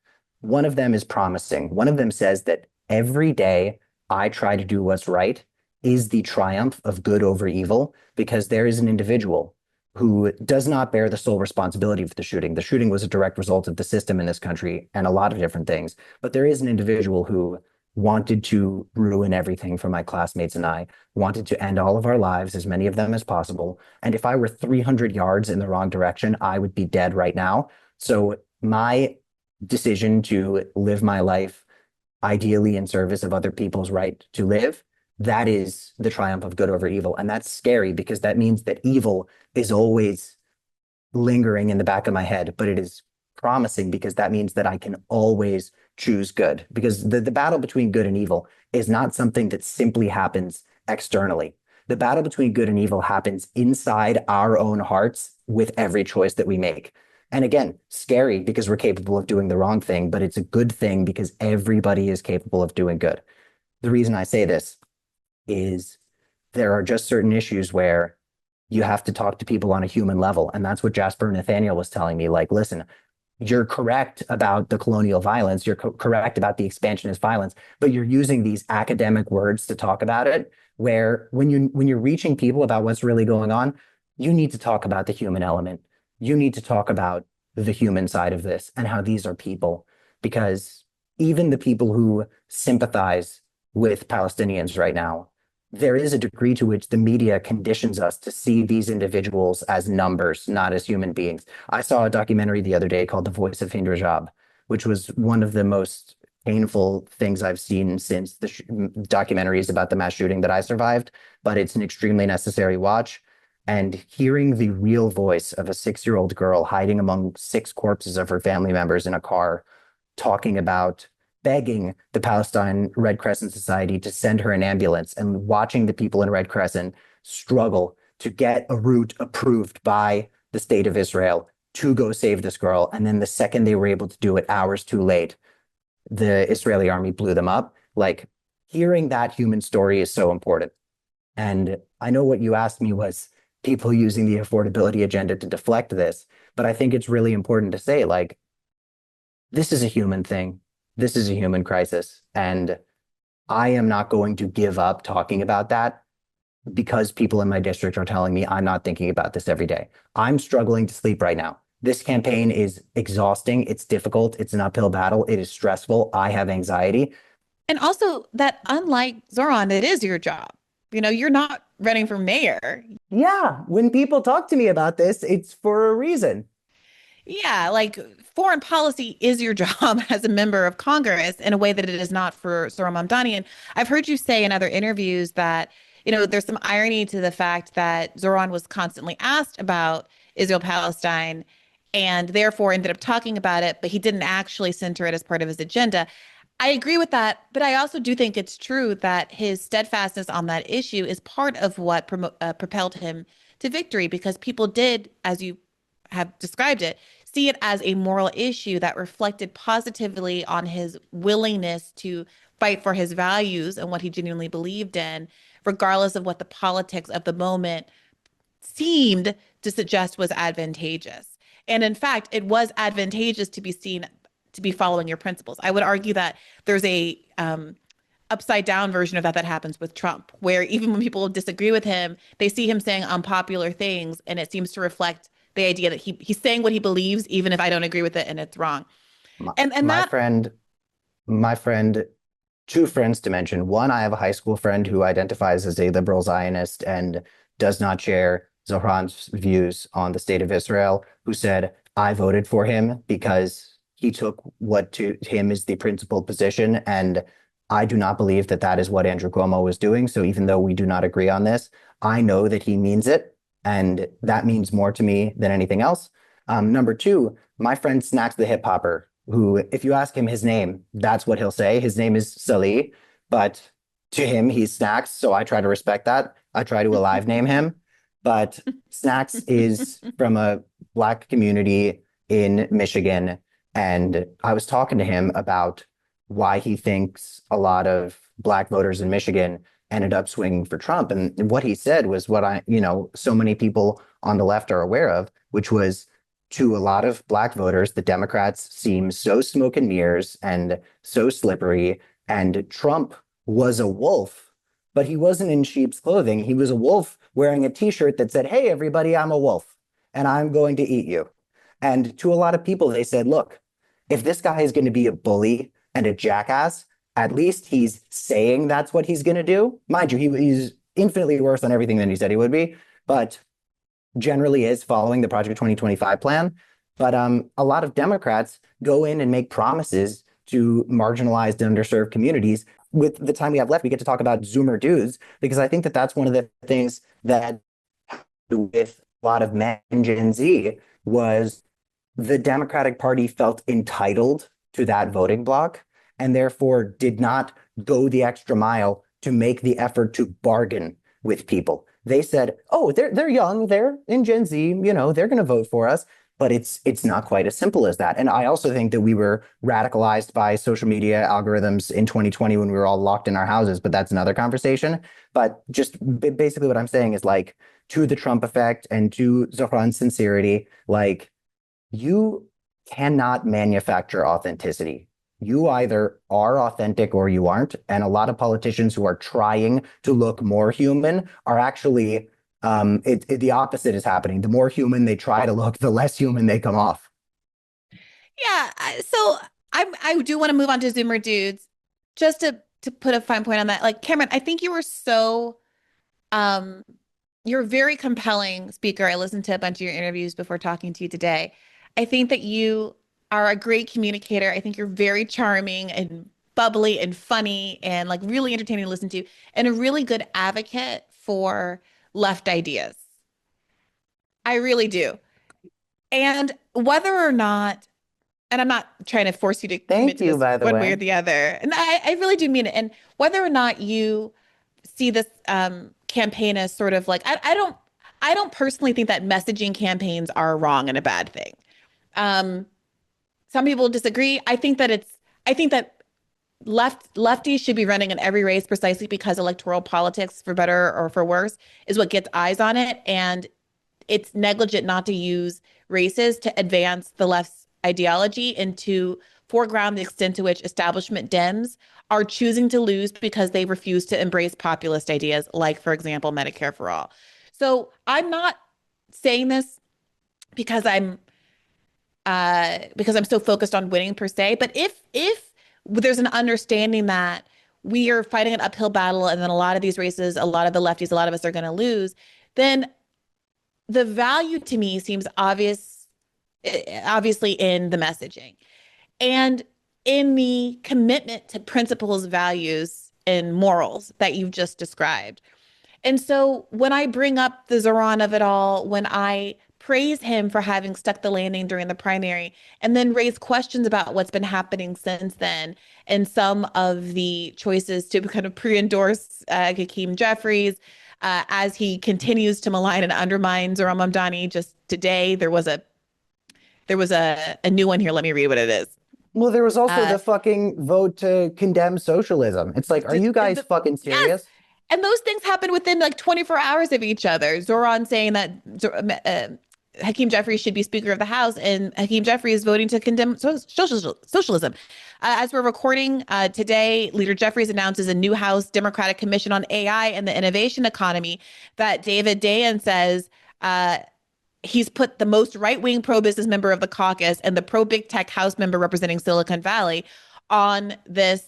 One of them is promising. One of them says that every day I try to do what's right is the triumph of good over evil, because there is an individual who does not bear the sole responsibility for the shooting. The shooting was a direct result of the system in this country and a lot of different things. But there is an individual who wanted to ruin everything for my classmates and I, wanted to end all of our lives, as many of them as possible. And if I were 300 yards in the wrong direction, I would be dead right now. So my decision to live my life ideally in service of other people's right to live, that is the triumph of good over evil. And that's scary because that means that evil is always lingering in the back of my head, but it is promising because that means that I can always choose good, because the battle between good and evil is not something that simply happens externally. The battle between good and evil happens inside our own hearts with every choice that we make. And again, scary because we're capable of doing the wrong thing, but it's a good thing because everybody is capable of doing good. The reason I say this is there are just certain issues where you have to talk to people on a human level. And that's what Jasper Nathaniel was telling me. Like, listen, you're correct about the colonial violence. You're correct about the expansionist violence, but you're using these academic words to talk about it, where when you're reaching people about what's really going on, you need to talk about the human element. You need to talk about the human side of this and how these are people, because even the people who sympathize with Palestinians right now, there is a degree to which the media conditions us to see these individuals as numbers, not as human beings. I saw a documentary the other day called The Voice of Hind Rajab, which was one of the most painful things I've seen since the documentaries about the mass shooting that I survived, but it's an extremely necessary watch. And hearing the real voice of a 6-year-old girl hiding among 6 corpses of her family members in a car, talking about begging the Palestine Red Crescent Society to send her an ambulance, and watching the people in Red Crescent struggle to get a route approved by the state of Israel to go save this girl. And then the second they were able to do it, hours too late, the Israeli army blew them up. Like, hearing that human story is so important. And I know what you asked me was people using the affordability agenda to deflect this, but I think it's really important to say, like, this is a human thing. This is a human crisis, and I am not going to give up talking about that because people in my district are telling me I'm not thinking about this every day. I'm struggling to sleep right now. This campaign is exhausting. It's difficult. It's an uphill battle. It is stressful. I have anxiety. And also that, unlike Zohran, it is your job. You know, you're not running for mayor. Yeah, when people talk to me about this, it's for a reason. Yeah, like foreign policy is your job as a member of Congress in a way that it is not for Zohran Mamdani. And I've heard you say in other interviews that, there's some irony to the fact that Zohran was constantly asked about Israel-Palestine and therefore ended up talking about it, but he didn't actually center it as part of his agenda. I agree with that, but I also do think it's true that his steadfastness on that issue is part of what propelled him to victory because people did, as you have described it, see it as a moral issue that reflected positively on his willingness to fight for his values and what he genuinely believed in, regardless of what the politics of the moment seemed to suggest was advantageous. And in fact, it was advantageous to be seen to be following your principles. I would argue that there's a upside down version of that happens with Trump, where even when people disagree with him, they see him saying unpopular things, and it seems to reflect the idea that he's saying what he believes, even if I don't agree with it and it's wrong. And My that friend, my friend, two friends to mention. One, I have a high school friend who identifies as a liberal Zionist and does not share Zohran's views on the state of Israel, who said, I voted for him because he took what to him is the principled position. And I do not believe that that is what Andrew Cuomo was doing. So even though we do not agree on this, I know that he means it. And that means more to me than anything else. Number two, my friend Snacks the Hip Hopper, who, if you ask him his name, that's what he'll say. His name is Salih, but to him, he's Snacks. So I try to respect that. I try to alive name him. But Snacks is from a Black community in Michigan. And I was talking to him about why he thinks a lot of Black voters in Michigan ended up swinging for Trump. And what he said was what so many people on the left are aware of, which was, to a lot of Black voters, the Democrats seem so smoke and mirrors and so slippery. And Trump was a wolf, but he wasn't in sheep's clothing. He was a wolf wearing a t-shirt that said, hey, everybody, I'm a wolf and I'm going to eat you. And to a lot of people, they said, look, if this guy is going to be a bully and a jackass, at least he's saying that's what he's going to do. Mind you, he's infinitely worse on everything than he said he would be, but generally is following the Project 2025 plan. But a lot of Democrats go in and make promises to marginalized and underserved communities. With the time we have left, we get to talk about Zoomer dudes, because I think that that's one of the things that with a lot of men in Gen Z was the Democratic Party felt entitled to that voting bloc and therefore did not go the extra mile to make the effort to bargain with people. They said, oh, they're young, they're in Gen Z, they're going to vote for us. But it's not quite as simple as that. And I also think that we were radicalized by social media algorithms in 2020 when we were all locked in our houses, but that's another conversation. But just basically what I'm saying is, like, to the Trump effect and to Zohran's sincerity, like, you cannot manufacture authenticity. You either are authentic or you aren't. And a lot of politicians who are trying to look more human are actually, the opposite is happening. The more human they try to look, the less human they come off. Yeah, so I do want to move on to Zoomer dudes, just to put a fine point on that. Like, Cameron, I think you were you're a very compelling speaker. I listened to a bunch of your interviews before talking to you today. I think that you are a great communicator. I think you're very charming and bubbly and funny and like really entertaining to listen to, and a really good advocate for left ideas. I really do. And whether or not, and I'm not trying to force you to commit Thank to you, this by the one way way. or the other. And I really do mean it. And whether or not you see this campaign as sort of like, I don't personally think that messaging campaigns are wrong and a bad thing. Some people disagree. I think that lefties should be running in every race precisely because electoral politics, for better or for worse, is what gets eyes on it. And it's negligent not to use races to advance the left's ideology and to foreground the extent to which establishment Dems are choosing to lose because they refuse to embrace populist ideas, like, for example, Medicare for all. So I'm not saying this because I'm so focused on winning per se. But if there's an understanding that we are fighting an uphill battle, and then a lot of these races, a lot of the lefties, a lot of us are going to lose, then the value to me seems obvious obviously in the messaging and in the commitment to principles, values, and morals that you've just described. And so when I bring up the Zohran of it all, when I praise him for having stuck the landing during the primary, and then raise questions about what's been happening since then, and some of the choices to kind of pre-endorse Hakeem Jeffries as he continues to malign and undermine Zohran Mamdani. Just today, there was a new one here. Let me read what it is. Well, there was also the fucking vote to condemn socialism. It's like, are you guys fucking serious? Yes. And those things happen within like 24 hours of each other. Zohran saying that Hakeem Jeffries should be Speaker of the House, and Hakeem Jeffries is voting to condemn socialism. As we're recording today, Leader Jeffries announces a new House Democratic Commission on AI and the Innovation Economy that David Dayen says he's put the most right-wing pro-business member of the caucus and the pro-big tech House member representing Silicon Valley on this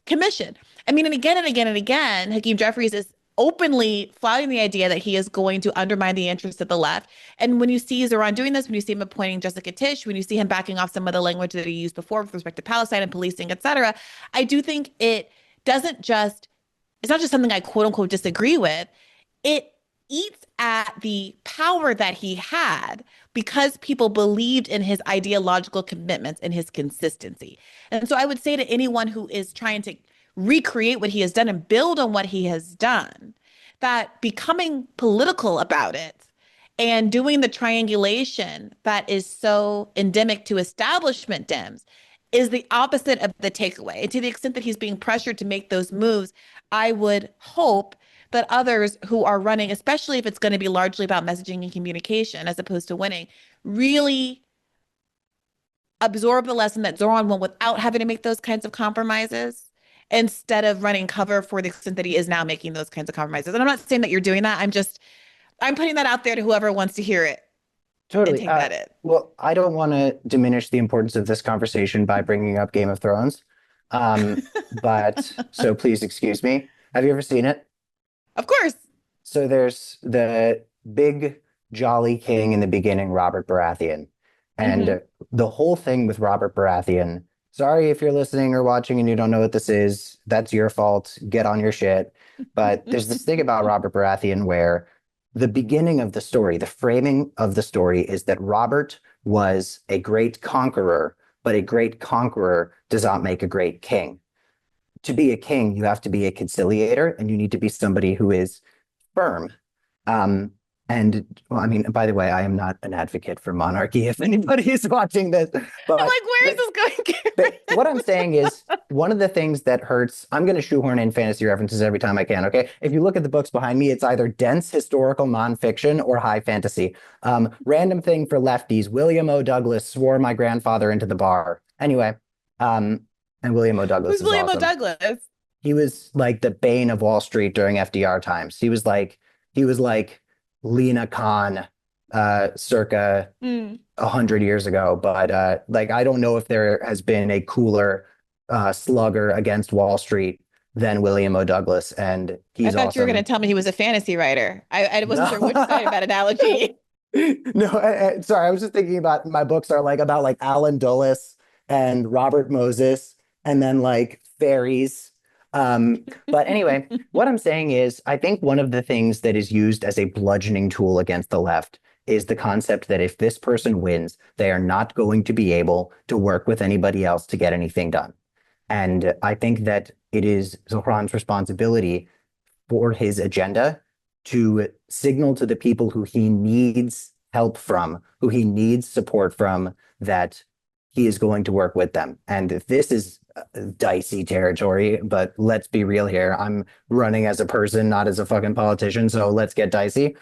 commission. I mean, and again, Hakeem Jeffries is openly flouting the idea that he is going to undermine the interests of the left. And when you see Zohran doing this, when you see him appointing Jessica Tisch, when you see him backing off some of the language that he used before with respect to Palestine and policing, et cetera, I do think it's not just something I quote unquote disagree with. It eats at the power that he had because people believed in his ideological commitments and his consistency. And so I would say to anyone who is trying to recreate what he has done and build on what he has done, that becoming political about it and doing the triangulation that is so endemic to establishment Dems is the opposite of the takeaway. And to the extent that he's being pressured to make those moves, I would hope that others who are running, especially if it's going to be largely about messaging and communication as opposed to winning, really absorb the lesson that Zohran won without having to make those kinds of compromises instead of running cover for the extent that he is now making those kinds of compromises. And I'm not saying that you're doing that. I'm putting that out there to whoever wants to hear it. Totally. And take that in. Well, I don't want to diminish the importance of this conversation by bringing up Game of Thrones. But so please excuse me. Have you ever seen it? Of course. So there's the big jolly king in the beginning, Robert Baratheon. And the whole thing with Robert Baratheon, sorry if you're listening or watching and you don't know what this is, that's your fault. Get on your shit. But there's this thing about Robert Baratheon where the beginning of the story, the framing of the story is that Robert was a great conqueror, but a great conqueror does not make a great king. To be a king, you have to be a conciliator and you need to be somebody who is firm. And well, I mean, by the way, I am not an advocate for monarchy if anybody is watching this. But I'm like, where is this going? what I'm saying is one of the things that hurts, I'm going to shoehorn in fantasy references every time I can, okay? If you look at the books behind me, it's either dense historical nonfiction or high fantasy. Random thing for lefties, William O. Douglas swore my grandfather into the bar. Anyway, and William O. Douglas Who's William awesome. O. Douglas? He was like the bane of Wall Street during FDR times. He was like Lena Khan circa 100 years ago. But like, I don't know if there has been a cooler slugger against Wall Street than William O. Douglas. And he's awesome. I thought you were going to tell me he was a fantasy writer. I wasn't sure which side of that analogy. No, sorry. I was just thinking about my books are like about like Alan Dulles and Robert Moses and then like fairies. But anyway, what I'm saying is, I think one of the things that is used as a bludgeoning tool against the left is the concept that if this person wins, they are not going to be able to work with anybody else to get anything done. And I think that it is Zohran's responsibility for his agenda to signal to the people who he needs help from, who he needs support from, that he is going to work with them. And this is dicey territory, but let's be real here. I'm running as a person, not as a fucking politician, so let's get dicey.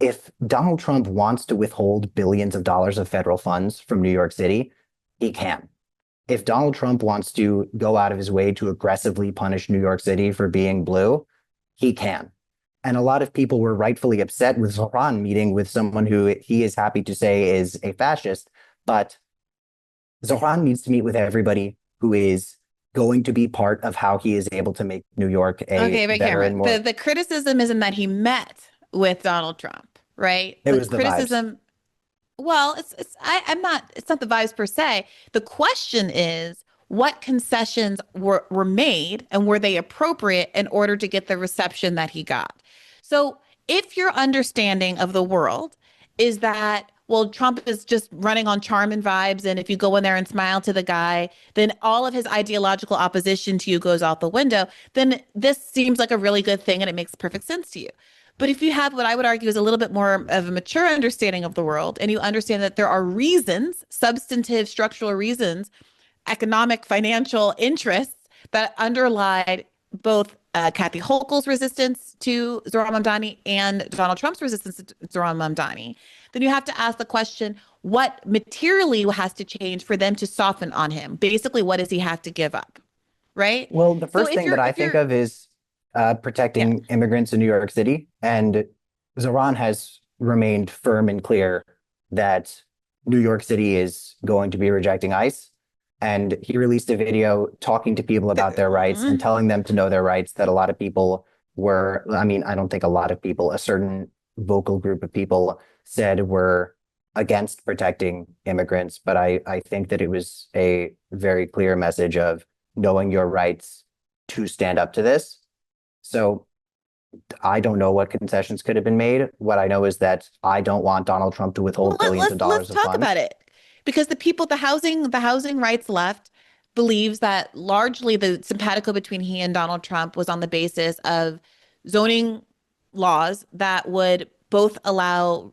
If Donald Trump wants to withhold billions of dollars of federal funds from New York City, he can. If Donald Trump wants to go out of his way to aggressively punish New York City for being blue, he can. And a lot of people were rightfully upset with Zohran meeting with someone who he is happy to say is a fascist, but Zohran needs to meet with everybody who is going to be part of how he is able to make New York a but better Cameron, and more. the criticism isn't that he met with Donald Trump, right? It the was the criticism. Well, it's not the vibes per se. The question is what concessions were made and were they appropriate in order to get the reception that he got? So if your understanding of the world is that, well, Trump is just running on charm and vibes, and if you go in there and smile to the guy, then all of his ideological opposition to you goes out the window, then this seems like a really good thing and it makes perfect sense to you. But if you have what I would argue is a little bit more of a mature understanding of the world, and you understand that there are reasons, substantive, structural reasons, economic, financial interests that underlie both Kathy Hochul's resistance to Zohran Mamdani and Donald Trump's resistance to Zohran Mamdani, then you have to ask the question, what materially has to change for them to soften on him? Basically, what does he have to give up? Right? Well, the So first thing that I think of is yeah. protecting immigrants in New York City. And Zohran has remained firm and clear that New York City is going to be rejecting ICE. And he released a video talking to people about their rights and telling them to know their rights, that a lot of people were, I mean, I don't think a lot of people, a certain vocal group of people said were against protecting immigrants. But I think that it was a very clear message of knowing your rights to stand up to this. So I don't know what concessions could have been made. What I know is that I don't want Donald Trump to withhold billions of dollars Let's of talk funds. about it because the housing rights left believes that largely the simpatico between he and Donald Trump was on the basis of zoning laws that would both allow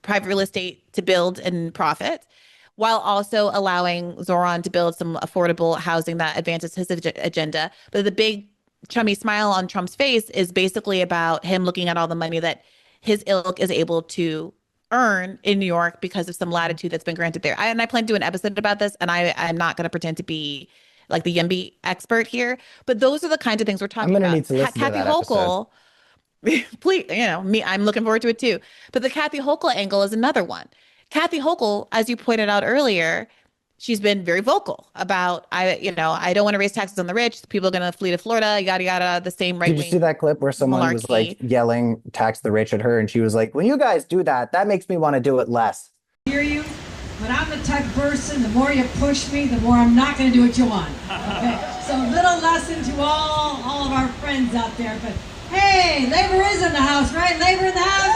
private real estate to build and profit, while also allowing Zohran to build some affordable housing that advances his agenda. But the big chummy smile on Trump's face is basically about him looking at all the money that his ilk is able to earn in New York because of some latitude that's been granted there. I plan to do an episode about this, and I'm not going to pretend to be like the YIMBY expert here, but those are the kinds of things we're talking I'm going about. to need to listen to Kathy that episode. Hochul, please, me, I'm looking forward to it too. But the Kathy Hochul angle is another one. Kathy Hochul, as you pointed out earlier, she's been very vocal about I don't want to raise taxes on the rich. People are going to flee to Florida, yada yada. The same right Did you see wing that clip where someone was like malarkey. yelling tax the rich at her, and she was like, when you guys do that, that makes me want to do it less. Hear you, but I'm the type of person, the more you push me, the more I'm not going to do what you want. Okay? So little lesson to all of our friends out there, but hey, labor is in the house, right? Labor in the house.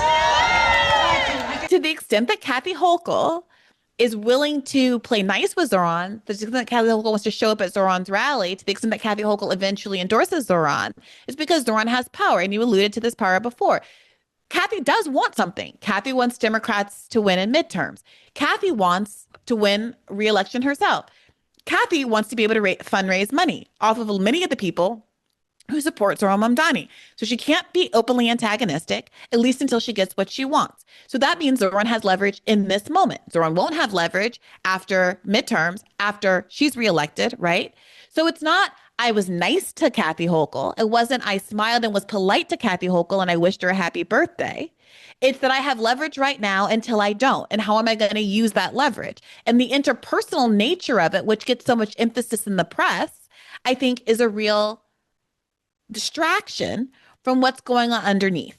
To the extent that Kathy Hochul is willing to play nice with Zohran, to the extent that Kathy Hochul wants to show up at Zohran's rally, to the extent that Kathy Hochul eventually endorses Zohran, is because Zohran has power. And you alluded to this power before. Kathy does want something. Kathy wants Democrats to win in midterms. Kathy wants to win re-election herself. Kathy wants to be able to fundraise money off of many of the people who support Zohran Mamdani. So she can't be openly antagonistic, at least until she gets what she wants. So that means Zohran has leverage in this moment. Zohran won't have leverage after midterms, after she's reelected, right? So it's not, I was nice to Kathy Hochul. It wasn't, I smiled and was polite to Kathy Hochul and I wished her a happy birthday. It's that I have leverage right now until I don't. And how am I going to use that leverage? And the interpersonal nature of it, which gets so much emphasis in the press, I think is a real distraction from what's going on underneath,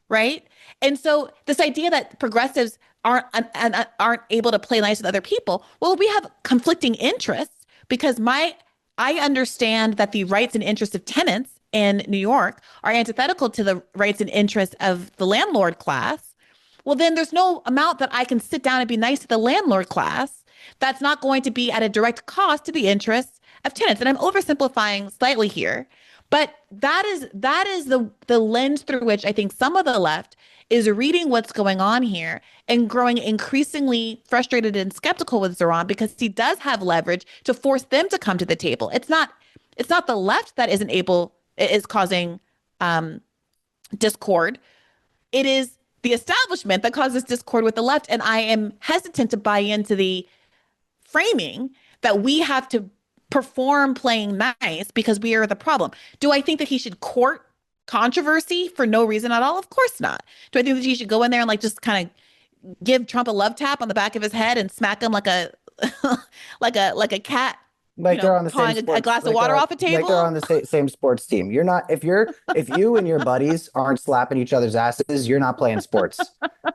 right? And so this idea that progressives aren't able to play nice with other people, well, we have conflicting interests because I understand that the rights and interests of tenants in New York are antithetical to the rights and interests of the landlord class. Well, then there's no amount that I can sit down and be nice to the landlord class that's not going to be at a direct cost to the interests of tenants. And I'm oversimplifying slightly here, but that is the lens through which I think some of the left is reading what's going on here and growing increasingly frustrated and skeptical with Zohran because he does have leverage to force them to come to the table. It's not the left that is causing discord. It is the establishment that causes discord with the left. And I am hesitant to buy into the framing that we have to perform playing nice because we are the problem. Do I think that he should court controversy for no reason at all? Of course not. Do I think that he should go in there and like just kind of give Trump a love tap on the back of his head and smack him like a like a cat Like they're on the same pawing a sports, glass of like water off a like they're table. on the same sports team. You're not if you and your buddies aren't slapping each other's asses, you're not playing sports.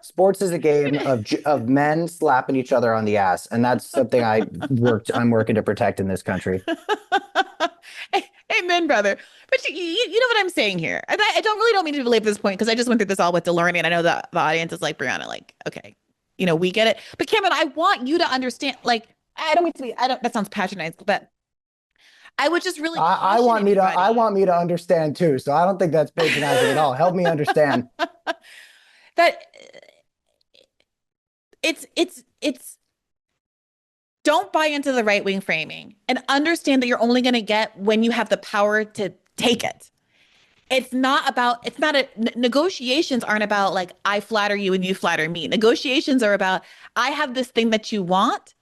Sports is a game of men slapping each other on the ass, and that's something I'm working to protect in this country. Amen, brother. But you know what I'm saying here. I don't mean to belabor this point because I just went through this all with DeLorean, and I know that the audience is like, Brianna, like, okay, we get it. But Cameron, I want you to understand, like, I don't mean to be, that sounds patronizing, but I would just really I caution want me to anybody understand too. So I don't think that's patronizing at all. Help me understand. that it's don't buy into the right wing framing and understand that you're only going to get when you have the power to take it. Negotiations aren't about like, I flatter you and you flatter me. Negotiations are about, I have this thing that you want,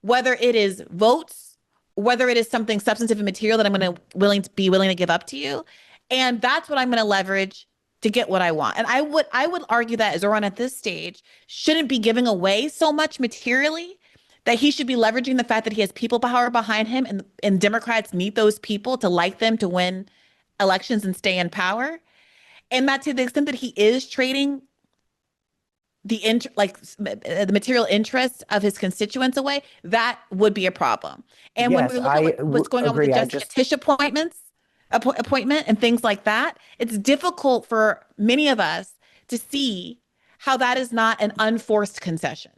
whether it is votes, whether it is something substantive and material that I'm going to willing to give up to you. And that's what I'm going to leverage to get what I want. And I would argue that Zohran at this stage shouldn't be giving away so much materially, that he should be leveraging the fact that he has people power behind him, and Democrats need those people to like them to win elections and stay in power. And that to the extent that he is trading the material interests of his constituents away, that would be a problem. And when we look at what's going on with the Justice Tisch appointment and things like that, it's difficult for many of us to see how that is not an unforced concession.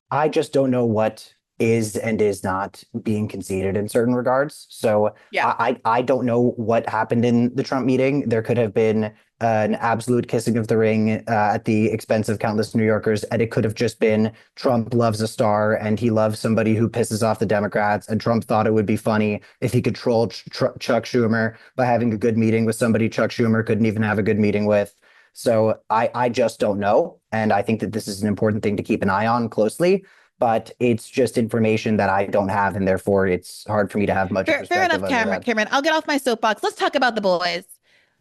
I just don't know what is and is not being conceded in certain regards. So yeah. I don't know what happened in the Trump meeting. There could have been an absolute kissing of the ring at the expense of countless New Yorkers. And it could have just been Trump loves a star and he loves somebody who pisses off the Democrats. And Trump thought it would be funny if he could troll Chuck Schumer by having a good meeting with somebody Chuck Schumer couldn't even have a good meeting with. So I just don't know. And I think that this is an important thing to keep an eye on closely. But it's just information that I don't have, and therefore it's hard for me to have much perspective. Fair enough, Cameron. I'll get off my soapbox. Let's talk about the boys.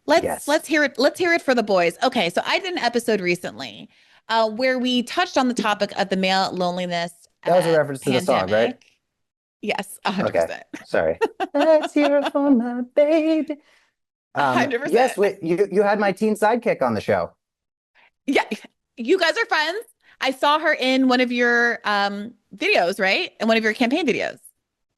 Let's hear it. Let's hear it for the boys. Okay, so I did an episode recently where we touched on the topic of the male loneliness. That was a reference to the song, right? Yes, 100%. Okay, sorry. Let's hear it for my baby. 100%. Yes, you had my teen sidekick on the show. Yeah, you guys are friends. I saw her in one of your videos, right? In one of your campaign videos.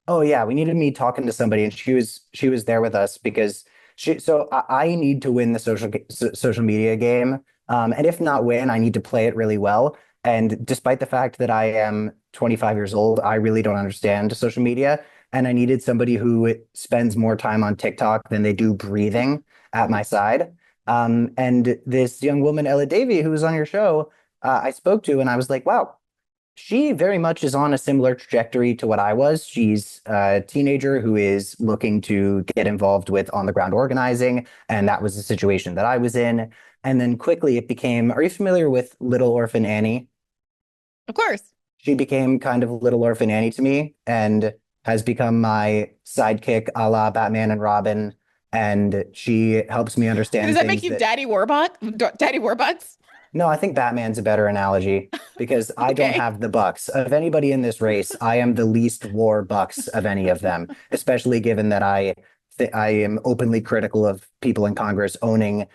Oh yeah, we needed me talking to somebody, and she was there with us because I need to win the social media game, and if not win, I need to play it really well. And despite the fact that I am 25 years old, I really don't understand social media, and I needed somebody who spends more time on TikTok than they do breathing at my side. And this young woman, Ella Davey, who was on your show, I spoke to, and I was like, wow, she very much is on a similar trajectory to what I was. She's a teenager who is looking to get involved with on-the-ground organizing, and that was the situation that I was in. And then quickly it became, are you familiar with Little Orphan Annie? Of course. She became kind of Little Orphan Annie to me and has become my sidekick a la Batman and Robin, and she helps me understand. Does that make you Daddy Warbucks? No, I think Batman's a better analogy because I don't have the bucks. Of anybody in this race, I am the least war bucks of any of them, especially given that I am openly critical of people in Congress owning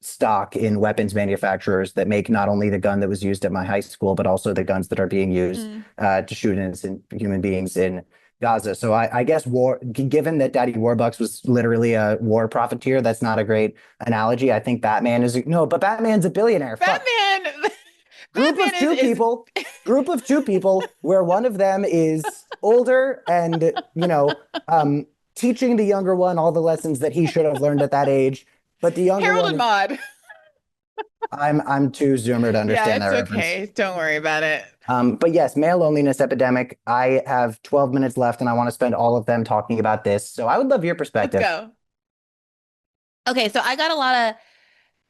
stock in weapons manufacturers that make not only the gun that was used at my high school, but also the guns that are being used to shoot innocent human beings in Gaza. So I guess given that Daddy Warbucks was literally a war profiteer, that's not a great analogy. I think Batman but Batman's a billionaire. Batman. Group of two people where one of them is older and, teaching the younger one all the lessons that he should have learned at that age. But the younger Harold one and Maude. I'm too zoomer to understand that reference. Okay. Don't worry about it. But yes, male loneliness epidemic. I have 12 minutes left and I want to spend all of them talking about this. So I would love your perspective. Let's go. Okay, so I got a lot of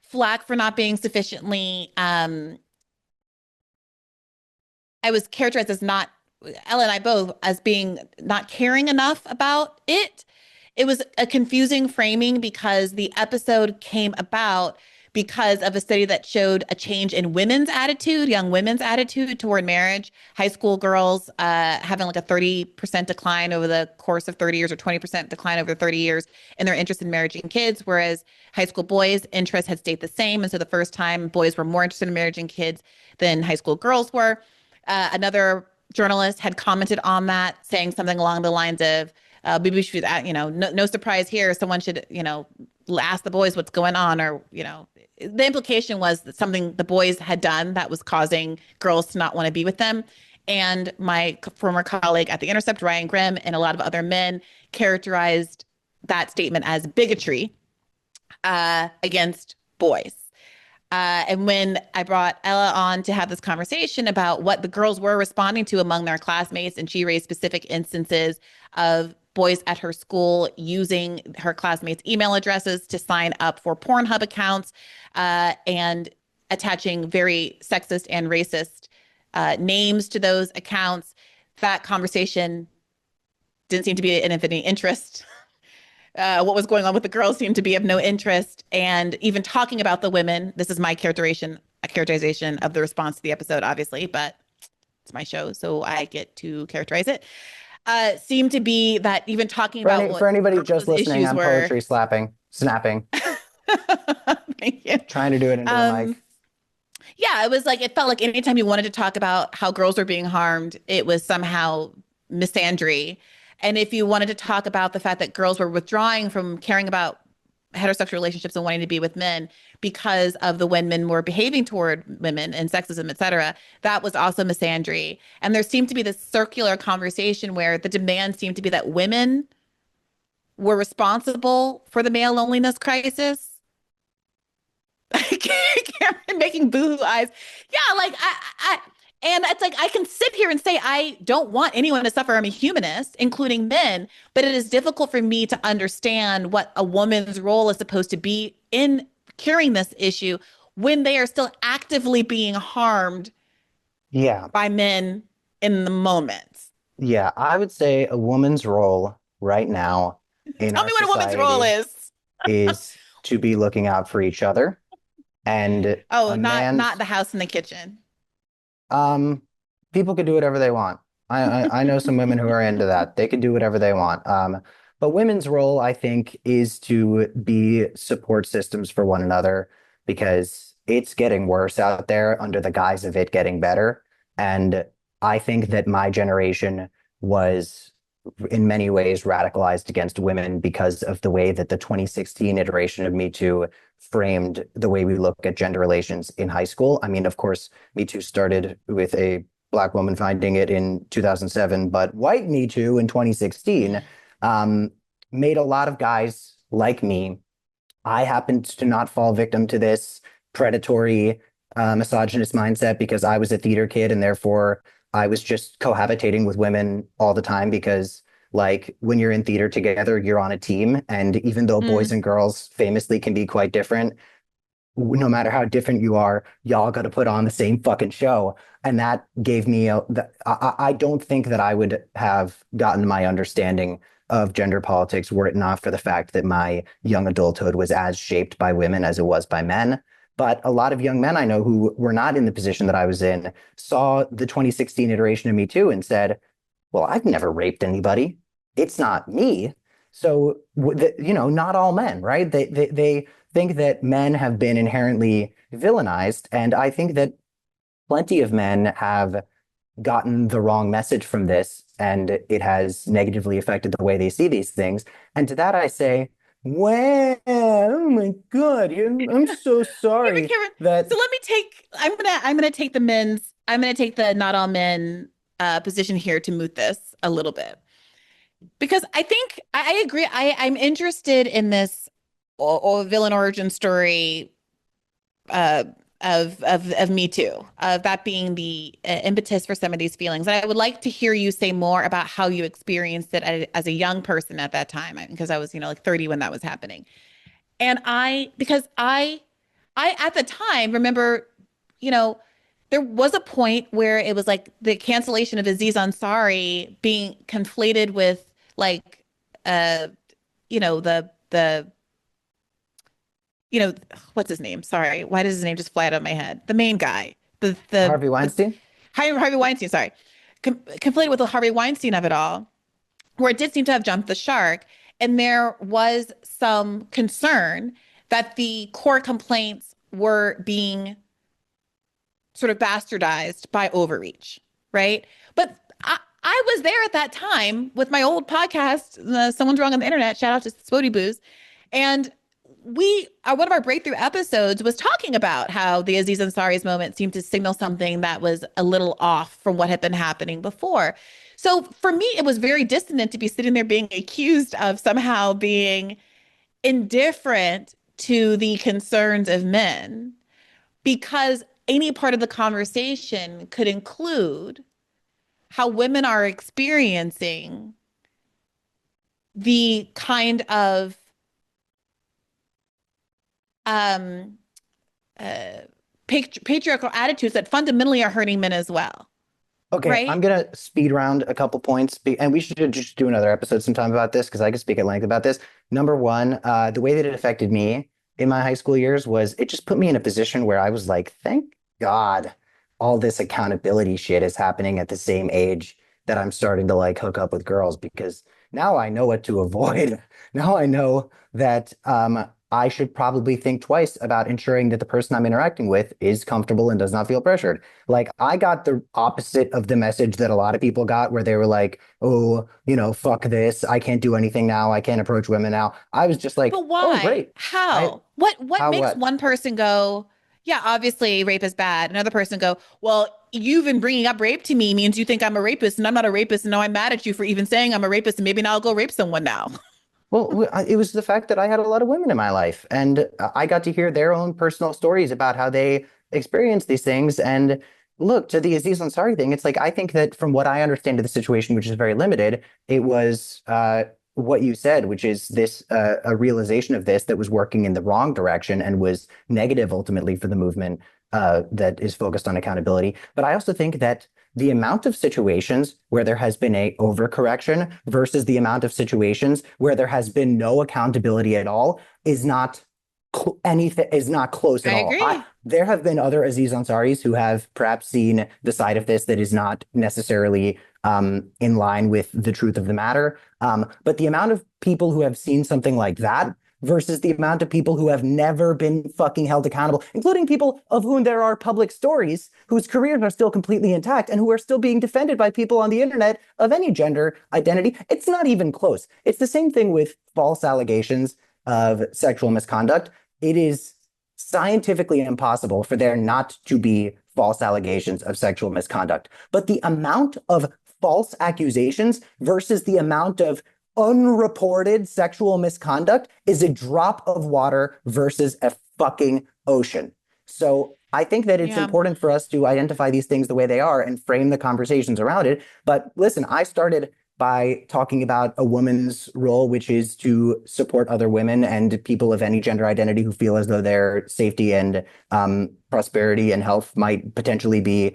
flack for not being sufficiently, I was characterized as not, Ella and I both, as being not caring enough about it. It was a confusing framing because the episode came about because of a study that showed a change in women's attitude, young women's attitude toward marriage. High school girls having like a 30% decline over the course of 30 years, or 20% decline over 30 years in their interest in marriage and kids, whereas high school boys' interest had stayed the same. And so the first time boys were more interested in marriage and kids than high school girls were. Another journalist had commented on that, saying something along the lines of, maybe we should, no surprise here. Someone should, ask the boys what's going on, or, the implication was that something the boys had done that was causing girls to not want to be with them. And my former colleague at The Intercept, Ryan Grimm, and a lot of other men characterized that statement as bigotry against boys. And when I brought Ella on to have this conversation about what the girls were responding to among their classmates, and she raised specific instances of boys at her school using her classmates' email addresses to sign up for Pornhub accounts, and attaching very sexist and racist names to those accounts, that conversation didn't seem to be of any interest. What was going on with the girls seemed to be of no interest. And even talking about the women, this is my characterization of the response to the episode, obviously, but it's my show, so I get to characterize it. Seemed to be that even talking about for anybody just listening, I'm poetry snapping. Thank you. Trying to do it into the mic. Yeah, it was like, it felt like anytime you wanted to talk about how girls were being harmed, it was somehow misandry. And if you wanted to talk about the fact that girls were withdrawing from caring about heterosexual relationships and wanting to be with men because of the way men were behaving toward women and sexism, et cetera, that was also misandry. And there seemed to be this circular conversation where the demand seemed to be that women were responsible for the male loneliness crisis. Cameron making boohoo eyes. Yeah, like and it's like, I can sit here and say I don't want anyone to suffer. I'm a humanist, including men, but it is difficult for me to understand what a woman's role is supposed to be in curing this issue when they are still actively being harmed by men in the moment. Yeah, I would say a woman's role right now in Tell me what a woman's role is to be looking out for each other. And not the house and the kitchen. People could do whatever they want. I know some women who are into that. They could do whatever they want. But women's role, I think, is to be support systems for one another, because it's getting worse out there under the guise of it getting better. And I think that my generation was in many ways radicalized against women because of the way that the 2016 iteration of Me Too framed the way we look at gender relations in high school. I mean, of course, Me Too started with a Black woman finding it in 2007, but white Me Too in 2016 made a lot of guys like me. I happened to not fall victim to this predatory, misogynist mindset because I was a theater kid, and therefore I was just cohabitating with women all the time, because like when you're in theater together, you're on a team. And even though boys and girls famously can be quite different, no matter how different you are, y'all got to put on the same fucking show. And that gave me I don't think that I would have gotten my understanding of gender politics were it not for the fact that my young adulthood was as shaped by women as it was by men. But a lot of young men I know who were not in the position that I was in saw the 2016 iteration of Me Too and said, well, I've never raped anybody. It's not me. So, not all men, right? They think that men have been inherently villainized. And I think that plenty of men have gotten the wrong message from this, and it has negatively affected the way they see these things. And to that I say, wow, oh my God, I'm so sorry. So let me take, I'm gonna take the not all men position here to moot this a little bit. Because I think I agree. I'm interested in this villain origin story of Me Too, of that being the impetus for some of these feelings. And I would like to hear you say more about how you experienced it as a young person at that time, because I was, like 30 when that was happening. And because I at the time remember, there was a point where it was like the cancellation of Aziz Ansari being conflated with like, the you know, what's his name? Sorry. Why does his name just fly out of my head? The main guy, Harvey Weinstein? Harvey Weinstein, sorry. Conflated with the Harvey Weinstein of it all, where it did seem to have jumped the shark. And there was some concern that the core complaints were being sort of bastardized by overreach, right? But I was there at that time with my old podcast, Someone's Wrong on the Internet, shout out to Spody Booze. And one of our breakthrough episodes was talking about how the Aziz Ansari's moment seemed to signal something that was a little off from what had been happening before. So for me, it was very dissonant to be sitting there being accused of somehow being indifferent to the concerns of men, because any part of the conversation could include how women are experiencing the kind of patriarchal attitudes that fundamentally are hurting men as well. Okay, right? I'm going to speed round a couple points, and we should just do another episode sometime about this because I could speak at length about this. Number one, the way that it affected me in my high school years was it just put me in a position where I was like, thank God all this accountability shit is happening at the same age that I'm starting to like hook up with girls, because now I know what to avoid. Now I know that I should probably think twice about ensuring that the person I'm interacting with is comfortable and does not feel pressured. Like, I got the opposite of the message that a lot of people got, where they were like, oh, fuck this. I can't do anything now. I can't approach women now. I was just like, But why? oh, great. How? What makes one person go, yeah, obviously rape is bad. Another person go, well, you've been bringing up rape to me means you think I'm a rapist and I'm not a rapist. And now I'm mad at you for even saying I'm a rapist, and maybe now I'll go rape someone now. Well, it was the fact that I had a lot of women in my life, and I got to hear their own personal stories about how they experienced these things. And look, to the Aziz Ansari thing, it's like, I think that from what I understand of the situation, which is very limited, it was what you said, which is this a realization of this that was working in the wrong direction and was negative ultimately for the movement that is focused on accountability. But I also think that the amount of situations where there has been a overcorrection versus the amount of situations where there has been no accountability at all is not close at all. I agree. There have been other Aziz Ansaris who have perhaps seen the side of this that is not necessarily in line with the truth of the matter. But the amount of people who have seen something like that versus the amount of people who have never been fucking held accountable, including people of whom there are public stories whose careers are still completely intact and who are still being defended by people on the internet of any gender identity. It's not even close. It's the same thing with false allegations of sexual misconduct. It is scientifically impossible for there not to be false allegations of sexual misconduct. But the amount of false accusations versus the amount of unreported sexual misconduct is a drop of water versus a fucking ocean. So I think that it's important for us to identify these things the way they are and frame the conversations around it. But listen, I started by talking about a woman's role, which is to support other women and people of any gender identity who feel as though their safety and prosperity and health might potentially be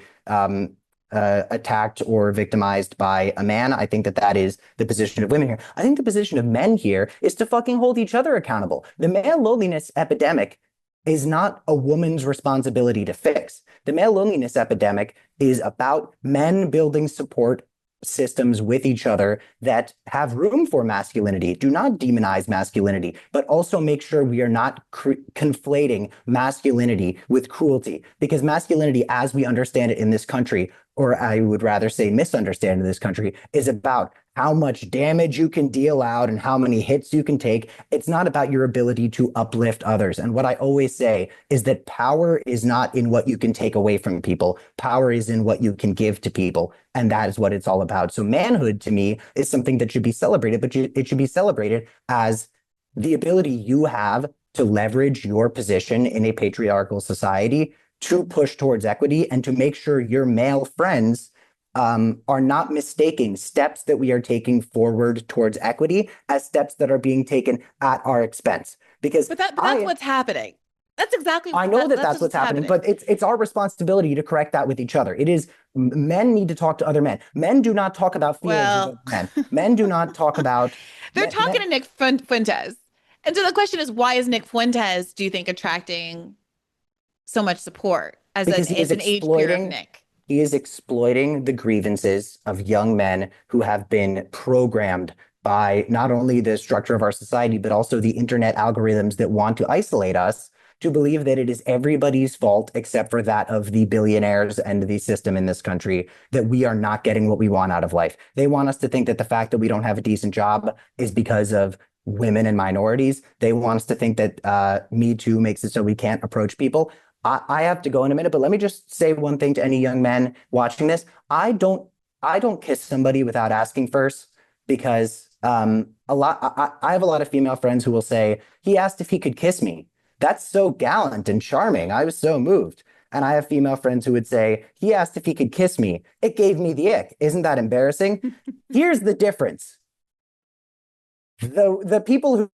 attacked or victimized by a man. I think that that is the position of women here. I think the position of men here is to fucking hold each other accountable. The male loneliness epidemic is not a woman's responsibility to fix. The male loneliness epidemic is about men building support systems with each other that have room for masculinity. Do not demonize masculinity, but also make sure we are not conflating masculinity with cruelty, because masculinity, as we understand it in this country, or I would rather say misunderstand in this country, is about how much damage you can deal out and how many hits you can take. It's not about your ability to uplift others. And what I always say is that power is not in what you can take away from people. Power is in what you can give to people. And that is what it's all about. So manhood, to me, is something that should be celebrated, but it should be celebrated as the ability you have to leverage your position in a patriarchal society to push towards equity and to make sure your male friends are not mistaking steps that we are taking forward towards equity as steps that are being taken at our expense. Because that's what's happening. That's exactly. I know that's what's happening, but it's our responsibility to correct that with each other. It is, men need to talk to other men. Men do not talk about feelings with other men. Men do not talk about. They're talking to Nick Fuentes. And so the question is, why is Nick Fuentes, do you think, attracting so much support as an age peer of Nick? He is exploiting the grievances of young men who have been programmed by not only the structure of our society, but also the internet algorithms that want to isolate us, to believe that it is everybody's fault except for that of the billionaires and the system in this country, that we are not getting what we want out of life. They want us to think that the fact that we don't have a decent job is because of women and minorities. They want us to think that Me Too makes it so we can't approach people. I have to go in a minute, but let me just say one thing to any young men watching this. I don't kiss somebody without asking first, because I have a lot of female friends who will say, he asked if he could kiss me. That's so gallant and charming. I was so moved. And I have female friends who would say, he asked if he could kiss me. It gave me the ick. Isn't that embarrassing? Here's the difference. The people who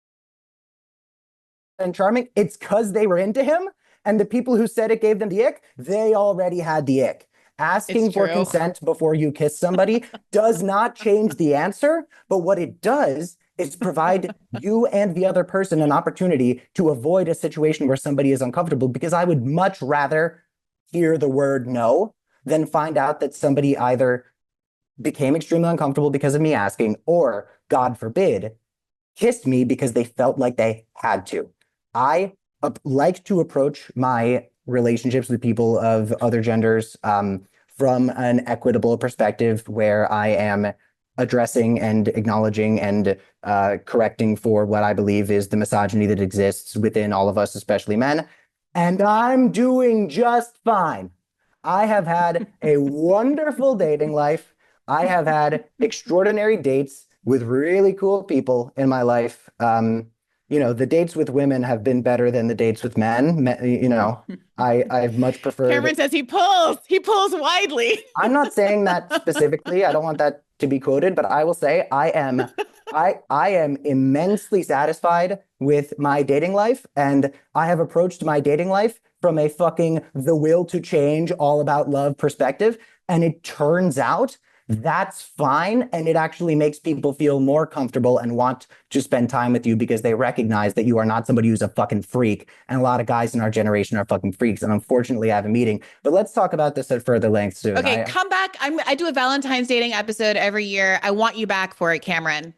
and charming, it's because they were into him. And the people who said it gave them the ick, they already had the ick. Asking for consent before you kiss somebody does not change the answer, but what it does is provide you and the other person an opportunity to avoid a situation where somebody is uncomfortable, because I would much rather hear the word no than find out that somebody either became extremely uncomfortable because of me asking, or, God forbid, kissed me because they felt like they had to. I like to approach my relationships with people of other genders from an equitable perspective, where I am addressing and acknowledging and correcting for what I believe is the misogyny that exists within all of us, especially men. And I'm doing just fine. I have had a wonderful dating life. I have had extraordinary dates with really cool people in my life. The dates with women have been better than the dates with men. I've much preferred. Cameron says he pulls widely. I'm not saying that specifically. I don't want that to be quoted, but I will say I am immensely satisfied with my dating life, and I have approached my dating life from a fucking the will to change, all about love perspective. And it turns out that's fine. And it actually makes people feel more comfortable and want to spend time with you, because they recognize that you are not somebody who's a fucking freak. And a lot of guys in our generation are fucking freaks. And unfortunately, I have a meeting. But let's talk about this at further length soon. Okay, come back. I do a Valentine's dating episode every year. I want you back for it, Cameron.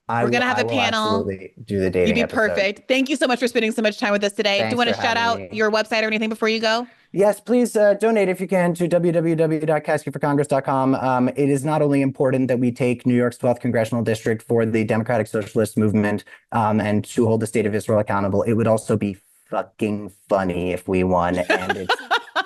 We're going to have a panel. Absolutely do the dating You'd be episode. Perfect. Thank you so much for spending so much time with us today. Thanks do you want to for shout out having me. your website or anything before you go? Yes, please donate if you can to www.kaskyforcongress.com. It is not only important that we take New York's 12th congressional district for the Democratic Socialist movement and to hold the state of Israel accountable. It would also be fucking funny if we won, and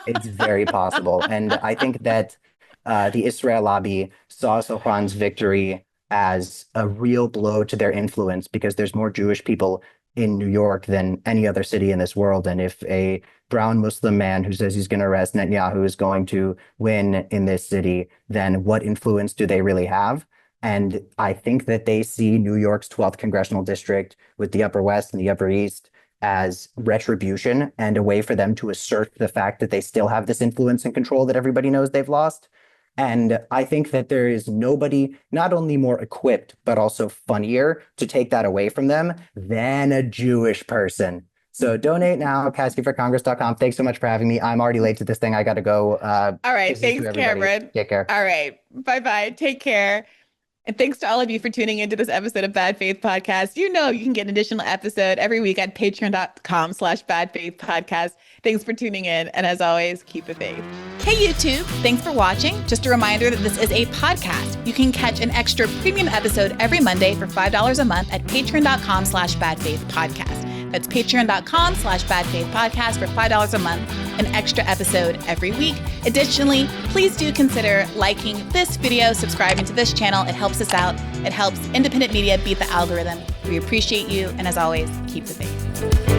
it's very possible. And I think that the Israel lobby saw Zohran's victory as a real blow to their influence, because there's more Jewish people in New York than any other city in this world. And if a brown Muslim man who says he's going to arrest Netanyahu is going to win in this city, then what influence do they really have? And I think that they see New York's 12th congressional district with the Upper West and the Upper East as retribution and a way for them to assert the fact that they still have this influence and control that everybody knows they've lost. And I think that there is nobody not only more equipped, but also funnier to take that away from them than a Jewish person. So donate now, KaskyForCongress.com. Thanks so much for having me. I'm already late to this thing. I got to go. All right. Thanks, Cameron. Take care. All right. Bye-bye. Take care. And thanks to all of you for tuning into this episode of Bad Faith Podcast. You know you can get an additional episode every week at patreon.com/badfaithpodcast. Thanks for tuning in. And as always, keep the faith. Hey, YouTube. Thanks for watching. Just a reminder that this is a podcast. You can catch an extra premium episode every Monday for $5 a month at patreon.com/badfaithpodcast. That's patreon.com/badfaithpodcast for $5 a month, an extra episode every week. Additionally, please do consider liking this video, subscribing to this channel. It helps us out. It helps independent media beat the algorithm. We appreciate you. And as always, keep the faith.